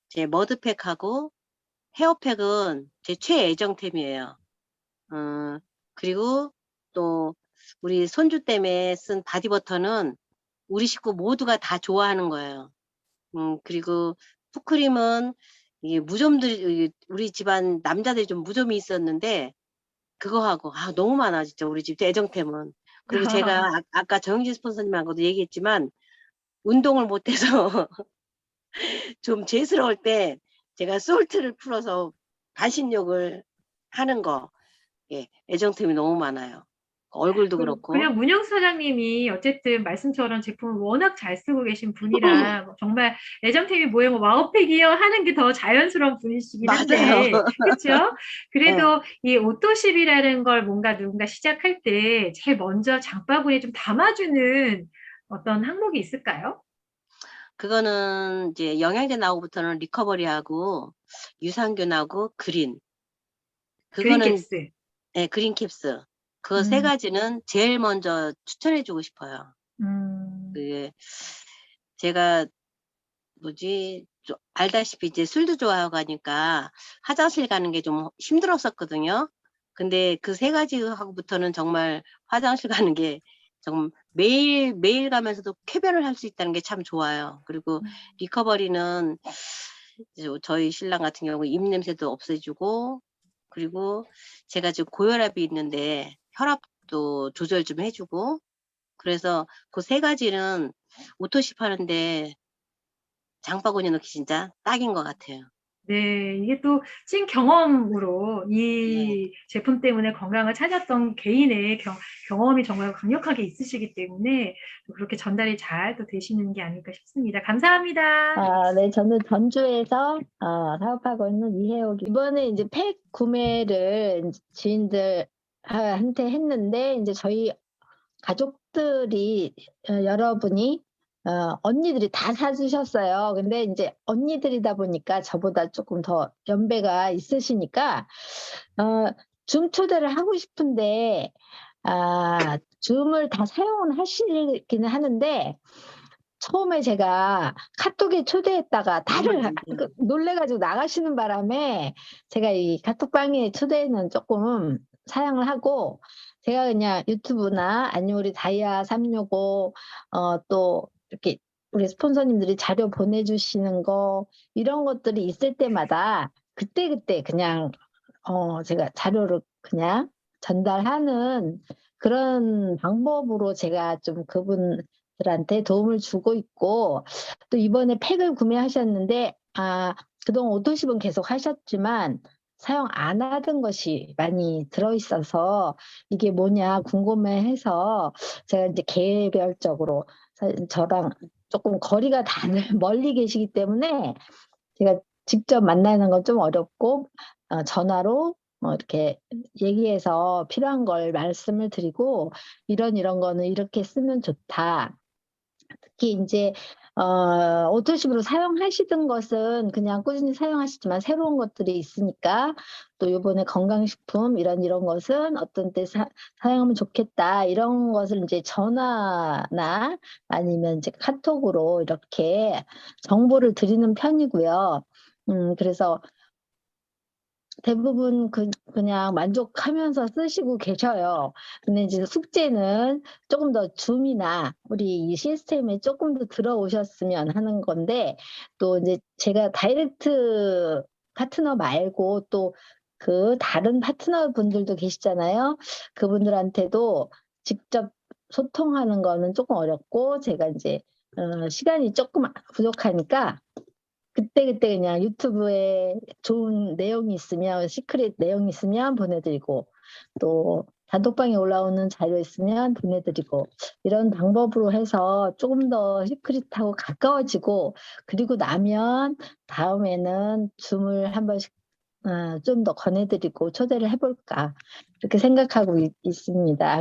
제 머드팩하고 헤어팩은 제 최애정템이에요. 그리고 또 우리 손주 때문에 쓴 바디버터는 우리 식구 모두가 다 좋아하는 거예요. 그리고 푸크림은 이게 무좀들이 우리 집안 남자들이 좀 무좀이 있었는데 그거하고 너무 많아 진짜 우리 집 애정템은. 그리고 제가 아까 정영진 스폰서님하고도 얘기했지만 운동을 못해서 좀 죄스러울 때 제가 솔트를 풀어서 반신욕을 하는 거 애정템이 너무 많아요. 얼굴도 그렇고. 그냥 문영 사장님이 어쨌든 말씀처럼 제품을 워낙 잘 쓰고 계신 분이라 정말 애정템이 뭐예요? 뭐 와우팩이요 하는 게 더 자연스러운 분이시긴 한데 그렇죠? 그래도 이 오토십이라는 걸 뭔가 누군가 시작할 때 제일 먼저 장바구니에 좀 담아주는 어떤 항목이 있을까요? 그거는 이제 영양제 나오고부터는 리커버리하고 유산균하고 그린. 그거는 그린캡스. 네, 그린캡스. 그 세 가지는 제일 먼저 추천해주고 싶어요. 그게 제가 알다시피 이제 술도 좋아하고 하니까 화장실 가는 게 좀 힘들었었거든요. 근데 그 세 가지 하고부터는 정말 화장실 가는 게 좀 매일 가면서도 쾌변을 할 수 있다는 게 참 좋아요. 그리고 리커버리는 저희 신랑 같은 경우 입냄새도 없애주고 그리고 제가 지금 고혈압이 있는데 혈압도 조절 좀 해주고 그래서 그 세 가지는 오토십 하는데 장바구니에 넣기 진짜 딱인 것 같아요. 네, 이게 또 찐 경험으로 이 제품 때문에 건강을 찾았던 개인의 경험이 정말 강력하게 있으시기 때문에 그렇게 전달이 잘 또 되시는 게 아닐까 싶습니다. 감사합니다. 네, 저는 전주에서 사업하고 있는 이혜옥. 이번에 이제 팩 구매를 지인들한테 했는데 이제 저희 가족들이 여러분이 언니들이 다 사주셨어요. 근데 이제 언니들이다 보니까 저보다 조금 더 연배가 있으시니까 줌 초대를 하고 싶은데 줌을 다 사용은 하시기는 하는데 처음에 제가 카톡에 초대했다가 다들 놀래가지고 나가시는 바람에 제가 이 카톡방에 초대는 조금 사양을 하고 제가 그냥 유튜브나 아니면 우리 다이아 365 또 이렇게 우리 스폰서님들이 자료 보내주시는 거 이런 것들이 있을 때마다 그때그때 그냥 제가 자료를 그냥 전달하는 그런 방법으로 제가 좀 그분들한테 도움을 주고 있고 또 이번에 팩을 구매하셨는데 그동안 오토십은 계속 하셨지만 사용 안 하던 것이 많이 들어있어서 이게 뭐냐 궁금해해서 제가 이제 개별적으로 저랑 조금 거리가 다들 멀리 계시기 때문에 제가 직접 만나는 건 좀 어렵고 전화로 뭐 이렇게 얘기해서 필요한 걸 말씀을 드리고 이런 거는 이렇게 쓰면 좋다. 특히 이제 오토십으로 사용하시던 것은 그냥 꾸준히 사용하시지만 새로운 것들이 있으니까 또 요번에 건강식품 이런 것은 어떤 때 사용하면 좋겠다 이런 것을 이제 전화나 아니면 이제 카톡으로 이렇게 정보를 드리는 편이고요. 그래서 대부분 그냥 만족하면서 쓰시고 계셔요. 근데 이제 숙제는 조금 더 줌이나 우리 이 시스템에 조금 더 들어오셨으면 하는 건데 또 이제 제가 다이렉트 파트너 말고 또 그 다른 파트너 분들도 계시잖아요. 그분들한테도 직접 소통하는 거는 조금 어렵고 제가 이제 시간이 조금 부족하니까 그때 그냥 유튜브에 좋은 내용이 있으면 시크릿 내용이 있으면 보내드리고 또 단톡방에 올라오는 자료 있으면 보내드리고 이런 방법으로 해서 조금 더 시크릿하고 가까워지고 그리고 나면 다음에는 줌을 한 번씩 좀 더 권해드리고 초대를 해볼까 이렇게 생각하고 있습니다.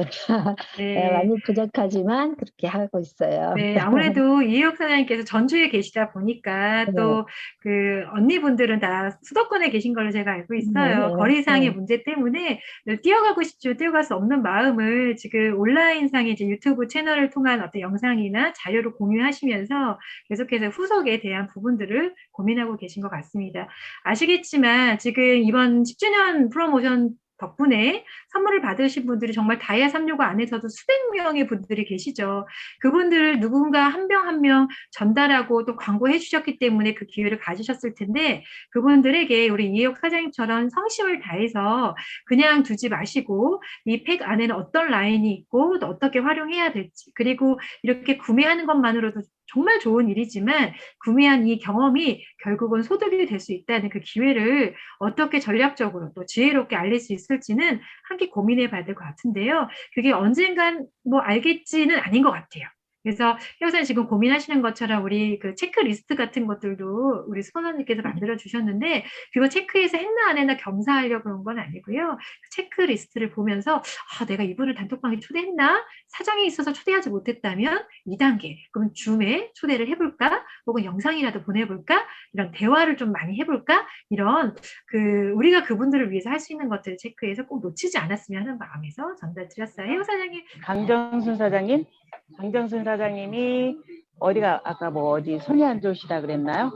네. 많이 부족하지만 그렇게 하고 있어요. 네, 아무래도 이혜옥 사장님께서 전주에 계시다 보니까 네. 또 그 언니분들은 다 수도권에 계신 걸로 제가 알고 있어요. 네, 거리상의 네. 문제 때문에 뛰어가고 싶지만 뛰어갈 수 없는 마음을 지금 온라인상의 이제 유튜브 채널을 통한 어떤 영상이나 자료를 공유하시면서 계속해서 후속에 대한 부분들을 고민하고 계신 것 같습니다. 아시겠지만 지금 이번 10주년 프로모션 덕분에 선물을 받으신 분들이 정말 다이아 365 안에서도 수백 명의 분들이 계시죠. 그분들을 누군가 한 명 한 명 전달하고 또 광고해 주셨기 때문에 그 기회를 가지셨을 텐데 그분들에게 우리 이혜옥 사장님처럼 성심을 다해서 그냥 두지 마시고 이 팩 안에는 어떤 라인이 있고 또 어떻게 활용해야 될지 그리고 이렇게 구매하는 것만으로도 정말 좋은 일이지만 구매한 이 경험이 결국은 소득이 될 수 있다는 그 기회를 어떻게 전략적으로 또 지혜롭게 알릴 수 있을지는 함께 고민해 봐야 될 것 같은데요. 그게 언젠간 뭐 알겠지는 아닌 것 같아요. 그래서 혜옥사님 지금 고민하시는 것처럼 우리 그 체크리스트 같은 것들도 우리 스폰서님께서 만들어 주셨는데 그거 체크해서 했나 안 했나 겸사하려고 그런 건 아니고요. 그 체크리스트를 보면서 내가 이분을 단톡방에 초대했나? 사정이 있어서 초대하지 못했다면 2단계 그럼 줌에 초대를 해볼까? 혹은 영상이라도 보내볼까? 이런 대화를 좀 많이 해볼까? 이런 우리가 그분들을 위해서 할 수 있는 것들을 체크해서 꼭 놓치지 않았으면 하는 마음에서 전달드렸어요. 혜옥 사장님. 강정순 사장님? 강정순 사장님이 어디가 아까 뭐 어디 손이 안 좋으시다 그랬나요?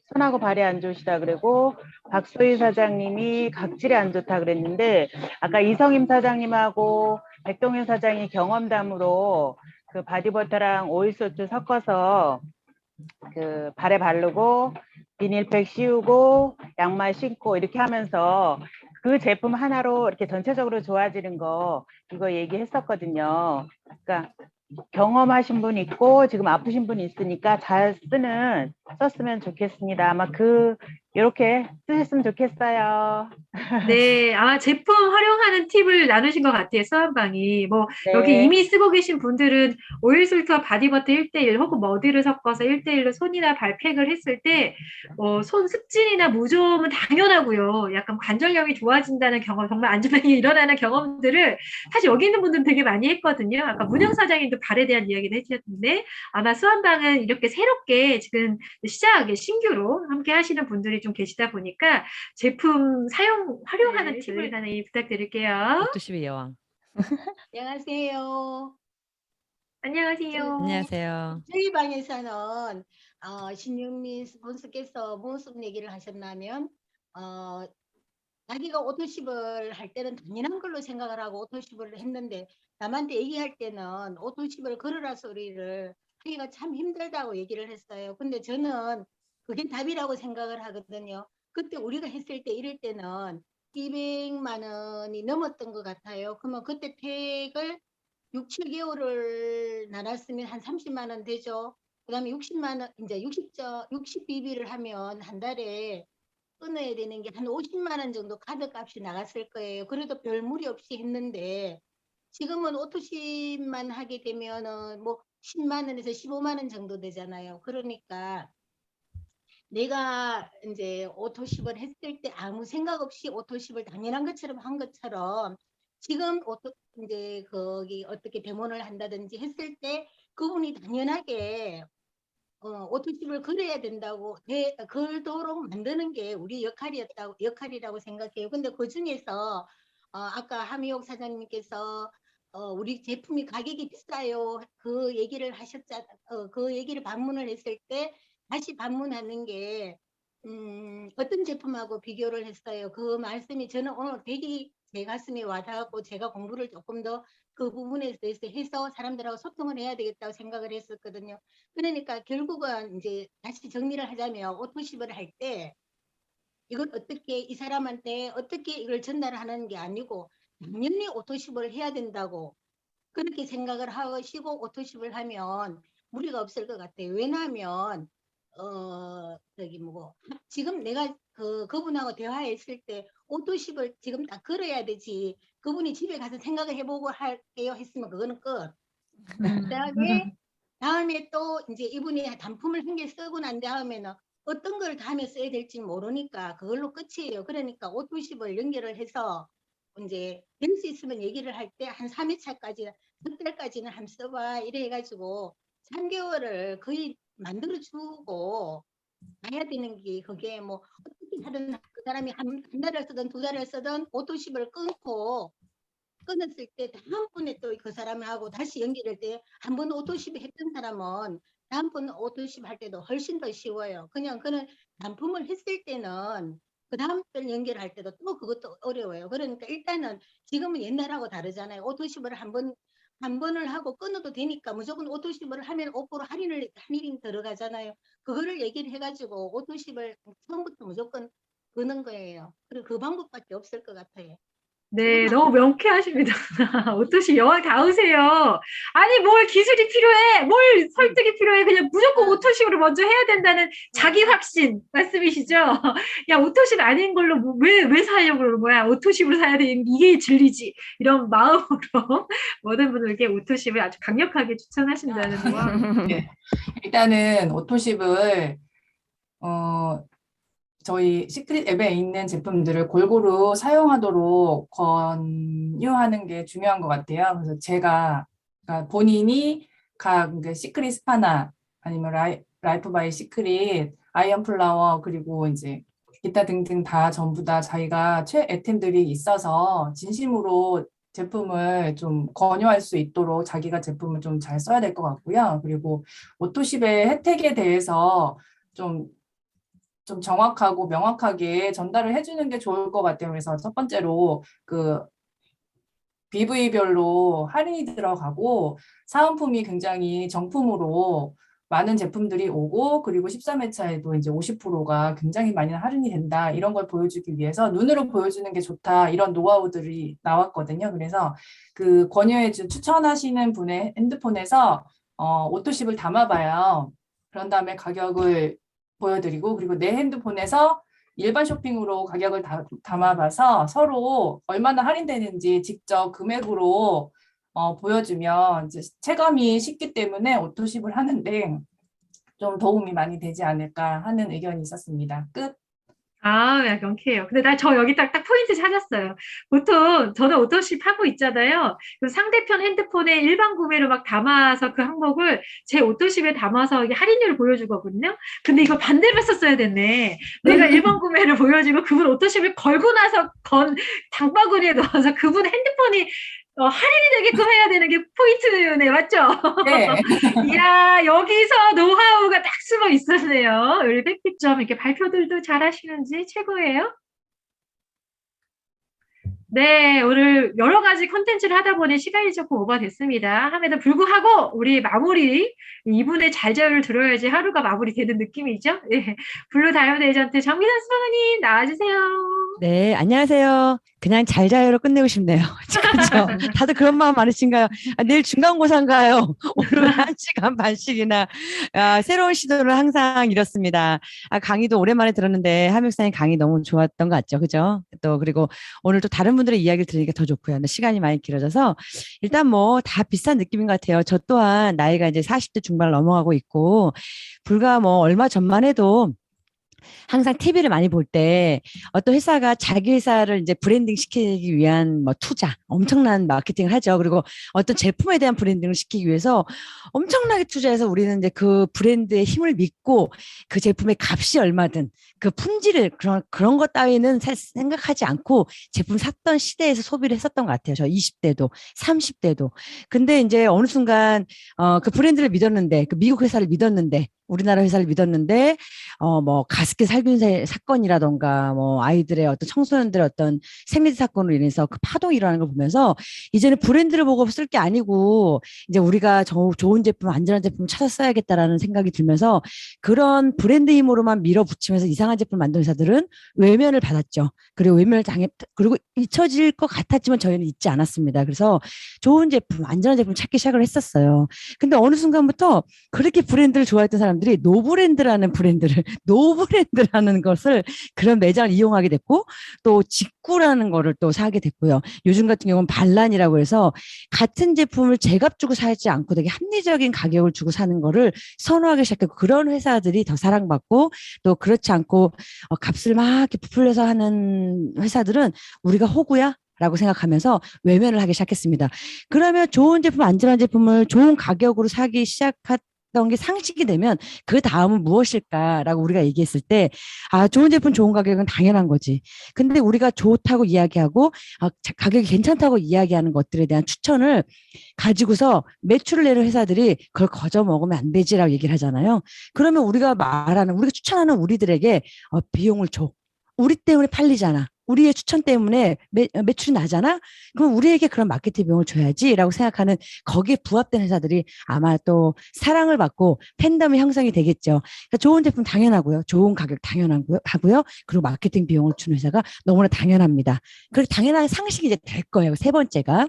손하고 발이 안 좋으시다 그러고 박소희 사장님이 각질이 안 좋다 그랬는데 아까 이성임 사장님하고 백동현 사장이 경험담으로 그 바디버터랑 오일소스 섞어서 그 발에 바르고 비닐팩 씌우고 양말 신고 이렇게 하면서 그 제품 하나로 이렇게 전체적으로 좋아지는 거 이거 얘기했었거든요. 그러니까 경험하신 분 있고 지금 아프신 분 있으니까 잘 썼으면 좋겠습니다. 아마 이렇게 쓰셨으면 좋겠어요. 네, 아마 제품 활용하는 팁을 나누신 것 같아요, 수한방이. 뭐, 네. 여기 이미 쓰고 계신 분들은 오일솔트와 바디버터 1:1 혹은 머디를 섞어서 1:1로 손이나 발팩을 했을 때, 손 습진이나 무좀은 당연하고요. 약간 관절력이 좋아진다는 경험, 정말 안 좋은 일이 일어나는 경험들을 사실 여기 있는 분들은 되게 많이 했거든요. 아까 문영 사장님도 발에 대한 이야기를 해주셨는데, 아마 수한방은 이렇게 새롭게 지금 신규로 함께 하시는 분들이 좀 계시다 보니까 제품 활용하는 팁을 부탁드릴게요. 오토십의 여왕. 안녕하세요. 안녕하세요. 안녕하세요. 저희 방에서는 신영민 스폰서께서 무슨 얘기를 하셨냐면 자기가 오토십을 할 때는 당연한 걸로 생각을 하고 오토십을 했는데 남한테 얘기할 때는 오토십을 걸으라 소리를 하기가 참 힘들다고 얘기를 했어요. 근데 저는 그게 답이라고 생각을 하거든요. 그때 우리가 했을 때 이럴 때는 200만 원이 넘었던 것 같아요. 그러면 그때 택을 6, 7개월을 나눴으면 한 30만 원 되죠. 그다음에 60만 원, 이제 60 BB를 하면 한 달에 끊어야 되는 게 한 50만 원 정도 카드 값이 나갔을 거예요. 그래도 별 무리 없이 했는데 지금은 오토십만 하게 되면은 뭐 10만 원에서 15만 원 정도 되잖아요. 그러니까 내가 이제 오토십을 했을 때 아무 생각 없이 오토십을 당연한 것처럼 한 것처럼 지금 이제 거기 어떻게 데모를 한다든지 했을 때 그분이 당연하게 오토십을 걸어야 된다고 걸도록 만드는 게 우리 역할이라고 생각해요. 근데 그 중에서 아까 함희옥 사장님께서 우리 제품이 가격이 비싸요. 그 얘기를 그 얘기를 방문을 했을 때 다시 방문하는 게 어떤 제품하고 비교를 했어요. 그 말씀이 저는 오늘 되게 제 가슴에 와닿았고 제가 공부를 조금 더 그 부분에 대해서 해서 사람들하고 소통을 해야 되겠다고 생각을 했었거든요. 그러니까 결국은 이제 다시 정리를 하자면 오토십을 할 때 이걸 어떻게 이 사람한테 어떻게 이걸 전달하는 게 아니고 당연히 오토십을 해야 된다고 그렇게 생각을 하시고 오토십을 하면 무리가 없을 것 같아요. 왜냐하면 저기 뭐고 지금 내가 그분하고 대화했을 때 오토십을 지금 딱 걸어야 되지. 그분이 집에 가서 생각을 해보고 할게요 했으면 그거는 끝. 다음에 또 이제 이분이 단품을 한 개 쓰고 난 다음에는 어떤 걸 다음에 써야 될지 모르니까 그걸로 끝이에요. 그러니까 오토십을 연결을 해서 이제 될 수 있으면 얘기를 할 때 한 3회차까지 석 달까지는 한번 써봐 이래 해가지고 3개월을 거의 만들어 주고 가야 되는 게 그게 뭐 어떻게 하든 그 사람이 한 달을 쓰든 2달을 쓰든 오토십을 끊었을 때 다음번에 또 그 사람하고 다시 연결할 때 한 번 오토십 했던 사람은 다음번 오토십 할 때도 훨씬 더 쉬워요. 그냥 그는 단품을 했을 때는 그 다음 번 연결할 때도 또 그것도 어려워요. 그러니까 일단은 지금은 옛날하고 다르잖아요. 오토십을 한 번을 하고 끊어도 되니까 무조건 오토십을 하면 5% 할인 들어가잖아요. 그거를 얘기를 해가지고 오토십을 처음부터 무조건 거는 거예요. 그리고 그 방법밖에 없을 것 같아요. 네, 너무 명쾌하십니다. 어떠시 여왕 다우세요. 아니, 뭘 기술이 필요해? 뭘 설득이 필요해? 그냥 무조건 오토십으로 먼저 해야 된다는 자기 확신 말씀이시죠? 야, 오토십 아닌 걸로 왜 사려고 그러는 거야? 오토십을 사야 되는 이게 진리지. 이런 마음으로 모든 분들께 오토십을 아주 강력하게 추천하신다는 거. 네. 일단은 오토십을 저희 시크릿 앱에 있는 제품들을 골고루 사용하도록 권유하는 게 중요한 것 같아요. 그래서 제가 그러니까 본인이 각 시크릿 스파나 아니면 라이프 바이 시크릿, 아이언 플라워 그리고 이제 기타 등등 다 전부 다 자기가 최애템들이 있어서 진심으로 제품을 좀 권유할 수 있도록 자기가 제품을 좀 잘 써야 될 것 같고요. 그리고 오토십의 혜택에 대해서 좀 정확하고 명확하게 전달을 해주는 게 좋을 것 같아요. 그래서 첫 번째로 그 BV별로 할인이 들어가고 사은품이 굉장히 정품으로 많은 제품들이 오고 그리고 13회차에도 이제 50%가 굉장히 많이 할인이 된다. 이런 걸 보여주기 위해서 눈으로 보여주는 게 좋다. 이런 노하우들이 나왔거든요. 그래서 그 추천하시는 분의 핸드폰에서 오토십을 담아봐요. 그런 다음에 가격을 보여드리고 그리고 내 핸드폰에서 일반 쇼핑으로 가격을 담아봐서 서로 얼마나 할인되는지 직접 금액으로 보여주면 이제 체감이 쉽기 때문에 오토십을 하는데 좀 도움이 많이 되지 않을까 하는 의견이 있었습니다. 끝. 아, 야, 명쾌해요. 근데 저 여기 딱 포인트 찾았어요. 보통 저는 오토십 하고 있잖아요. 그럼 상대편 핸드폰에 일반 구매로 막 담아서 그 항목을 제 오토십에 담아서 이게 할인율을 보여주거든요. 근데 이걸 반대로 했었어야 됐네. 내가 일반 구매를 보여주고 그분 오토십을 걸고 나서 장바구니에 넣어서 그분 핸드폰이 할인이 되게끔 해야 되는 게 포인트네, 맞죠? 네. 이야, 여기서 노하우가 딱 숨어 있었네요. 우리 백피점 이렇게 발표들도 잘 하시는지 최고예요. 네, 오늘 여러 가지 컨텐츠를 하다 보니 시간이 조금 오버됐습니다. 함에도 불구하고 우리 마무리, 이분의 잘잘을 들어야지 하루가 마무리되는 느낌이죠. 예. 블루 다이아몬드 에이전트 정미선 수방님 나와주세요. 네, 안녕하세요. 그냥 잘 자요로 끝내고 싶네요. 그렇죠? 다들 그런 마음 많으신가요? 내일 중간고사인가요? 오늘 1시간 반씩이나 새로운 시도를 항상 이렇습니다. 강의도 오랜만에 들었는데 함육사님 강의 너무 좋았던 것 같죠? 그죠? 또 그리고 오늘 또 다른 분들의 이야기를 들으니까 더 좋고요. 근데 시간이 많이 길어져서 일단 뭐 다 비슷한 느낌인 것 같아요. 저 또한 나이가 이제 40대 중반을 넘어가고 있고 불과 뭐 얼마 전만 해도 항상 TV를 많이 볼 때 어떤 회사가 자기 회사를 이제 브랜딩 시키기 위한 뭐 투자, 엄청난 마케팅을 하죠. 그리고 어떤 제품에 대한 브랜딩을 시키기 위해서 엄청나게 투자해서 우리는 이제 그 브랜드의 힘을 믿고 그 제품의 값이 얼마든 그 품질을 그런 것 따위는 생각하지 않고 제품 샀던 시대에서 소비를 했었던 것 같아요. 저 20대도, 30대도. 근데 이제 어느 순간 그 브랜드를 믿었는데, 그 미국 회사를 믿었는데, 우리나라 회사를 믿었는데 뭐 가습기 살균 사건이라던가 뭐 아이들의 어떤 청소년들의 어떤 생리대 사건으로 인해서 그 파동이 일어나는 걸 보면서 이제는 브랜드를 보고 쓸 게 아니고 이제 우리가 좋은 제품, 안전한 제품을 찾아 써야겠다라는 생각이 들면서 그런 브랜드 힘으로만 밀어붙이면서 이상한 제품을 만든 회사들은 외면을 받았죠. 그리고 외면을 그리고 잊혀질 것 같았지만 저희는 잊지 않았습니다. 그래서 좋은 제품, 안전한 제품 찾기 시작을 했었어요. 근데 어느 순간부터 그렇게 브랜드를 좋아했던 사람들이 노브랜드라는 노브랜드라는 것을 그런 매장을 이용하게 됐고 또 직구라는 거를 또 사게 됐고요. 요즘 같은 경우는 반란이라고 해서 같은 제품을 제값 주고 사지 않고 되게 합리적인 가격을 주고 사는 거를 선호하기 시작했고 그런 회사들이 더 사랑받고 또 그렇지 않고 값을 막 이렇게 부풀려서 하는 회사들은 우리가 호구야? 라고 생각하면서 외면을 하기 시작했습니다. 그러면 좋은 제품, 안전한 제품을 좋은 가격으로 사기 시작했던 게 상식이 되면 그 다음은 무엇일까라고 우리가 얘기했을 때 좋은 제품, 좋은 가격은 당연한 거지. 근데 우리가 좋다고 이야기하고 가격이 괜찮다고 이야기하는 것들에 대한 추천을 가지고서 매출을 내는 회사들이 그걸 거저 먹으면 안 되지라고 얘기를 하잖아요. 그러면 우리가 추천하는 우리들에게 비용을 줘. 우리 때문에 팔리잖아. 우리의 추천 때문에 매출이 나잖아? 그럼 우리에게 그런 마케팅 비용을 줘야지라고 생각하는 거기에 부합된 회사들이 아마 또 사랑을 받고 팬덤이 형성이 되겠죠. 그러니까 좋은 제품 당연하고요. 좋은 가격 당연하고요. 그리고 마케팅 비용을 주는 회사가 너무나 당연합니다. 그렇게 당연한 상식이 이제 될 거예요. 세 번째가.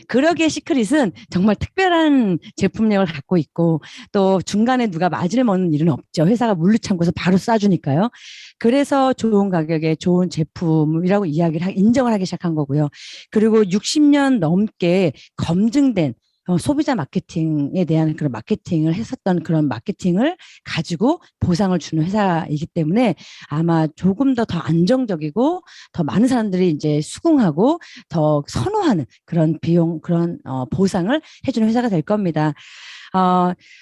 그러기에 시크릿은 정말 특별한 제품력을 갖고 있고 또 중간에 누가 맞을 먹는 일은 없죠. 회사가 물류창고에서 바로 쏴주니까요. 그래서 좋은 가격에 좋은 제품이라고 인정을 하기 시작한 거고요. 그리고 60년 넘게 검증된 소비자 마케팅에 대한 그런 마케팅을 했었던 그런 마케팅을 가지고 보상을 주는 회사이기 때문에 아마 조금 더 안정적이고 더 많은 사람들이 이제 수긍하고 더 선호하는 그런 그런 보상을 해주는 회사가 될 겁니다.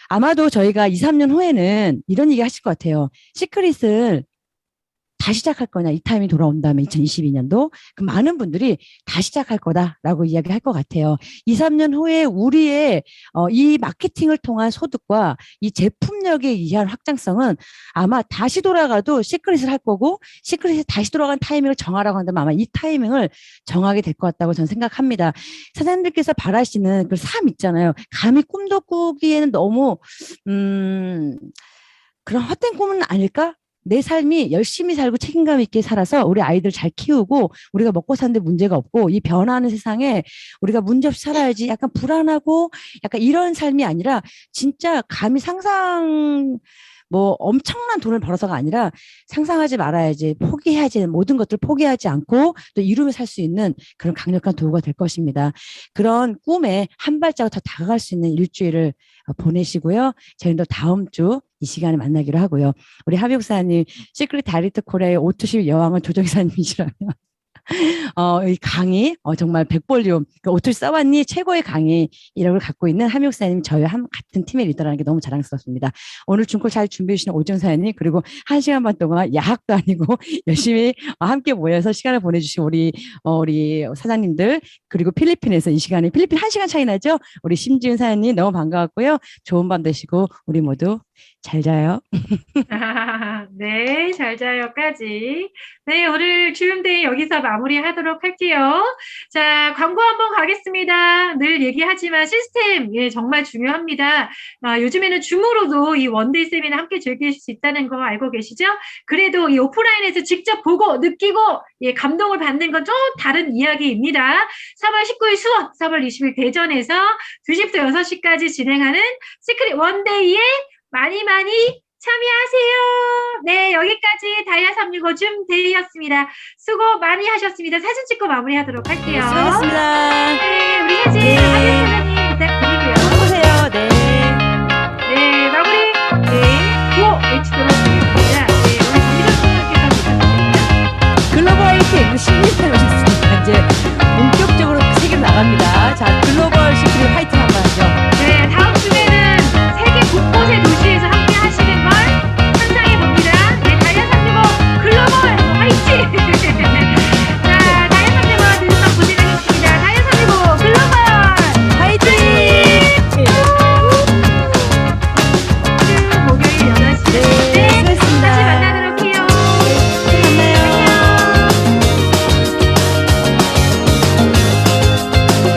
아마도 저희가 2, 3년 후에는 이런 얘기 하실 것 같아요. 시크릿을 다시 시작할 거냐, 이 타임이 돌아온다면 2022년도 그 많은 분들이 다시 시작할 거다라고 이야기할 것 같아요. 2, 3년 후에 우리의 이 마케팅을 통한 소득과 이 제품력에 의한 확장성은 아마 다시 돌아가도 시크릿을 할 거고 시크릿이 다시 돌아간 타이밍을 정하라고 한다면 아마 이 타이밍을 정하게 될 것 같다고 저는 생각합니다. 사장님들께서 바라시는 그 삶 있잖아요. 감히 꿈도 꾸기에는 너무 그런 헛된 꿈은 아닐까? 내 삶이 열심히 살고 책임감 있게 살아서 우리 아이들 잘 키우고 우리가 먹고 사는데 문제가 없고 이 변화하는 세상에 우리가 문제없이 살아야지 약간 불안하고 약간 이런 삶이 아니라 진짜 감히 엄청난 돈을 벌어서가 아니라 상상하지 말아야지 포기해야지 모든 것들 포기하지 않고 또 이루며 살 수 있는 그런 강력한 도구가 될 것입니다. 그런 꿈에 한 발자국 더 다가갈 수 있는 일주일을 보내시고요. 저희는 또 다음 주 이 시간에 만나기로 하고요. 우리 하비옥사님 시크릿 다이렉트 콜의 오투시 여왕은 조정희사님이시라면 이 강의, 정말 백볼륨, 어떻게 써왔니? 최고의 강의, 이력을 갖고 있는 함 목사님, 저희와 같은 팀의 리더라는 게 너무 자랑스럽습니다. 오늘 중고 잘 준비해주신 오정 사연님, 그리고 1시간 반 동안 야학도 아니고 열심히 함께 모여서 시간을 보내주신 우리 사장님들, 그리고 필리핀에서 이 시간에, 필리핀 1시간 차이 나죠? 우리 심지은 사연님 너무 반가웠고요. 좋은 밤 되시고, 우리 모두 잘 자요. 네, 잘 자요까지. 네, 오늘 주음데이 여기서 마무리하도록 할게요. 자, 광고 한번 가겠습니다. 늘 얘기하지만 시스템, 정말 중요합니다. 요즘에는 줌으로도 이 원데이 세미나 함께 즐길 수 있다는 거 알고 계시죠? 그래도 이 오프라인에서 직접 보고 느끼고 감동을 받는 건 좀 다른 이야기입니다. 3월 19일 수원, 3월 20일 대전에서 2시부터 6시까지 진행하는 시크릿 원데이에 많이 참여하세요. 네, 여기까지 다이아 365 줌데이였습니다. 수고 많이 하셨습니다. 사진 찍고 마무리하도록 할게요. 수고하셨습니다. 네, 우리 사진 네. 하겠습니다.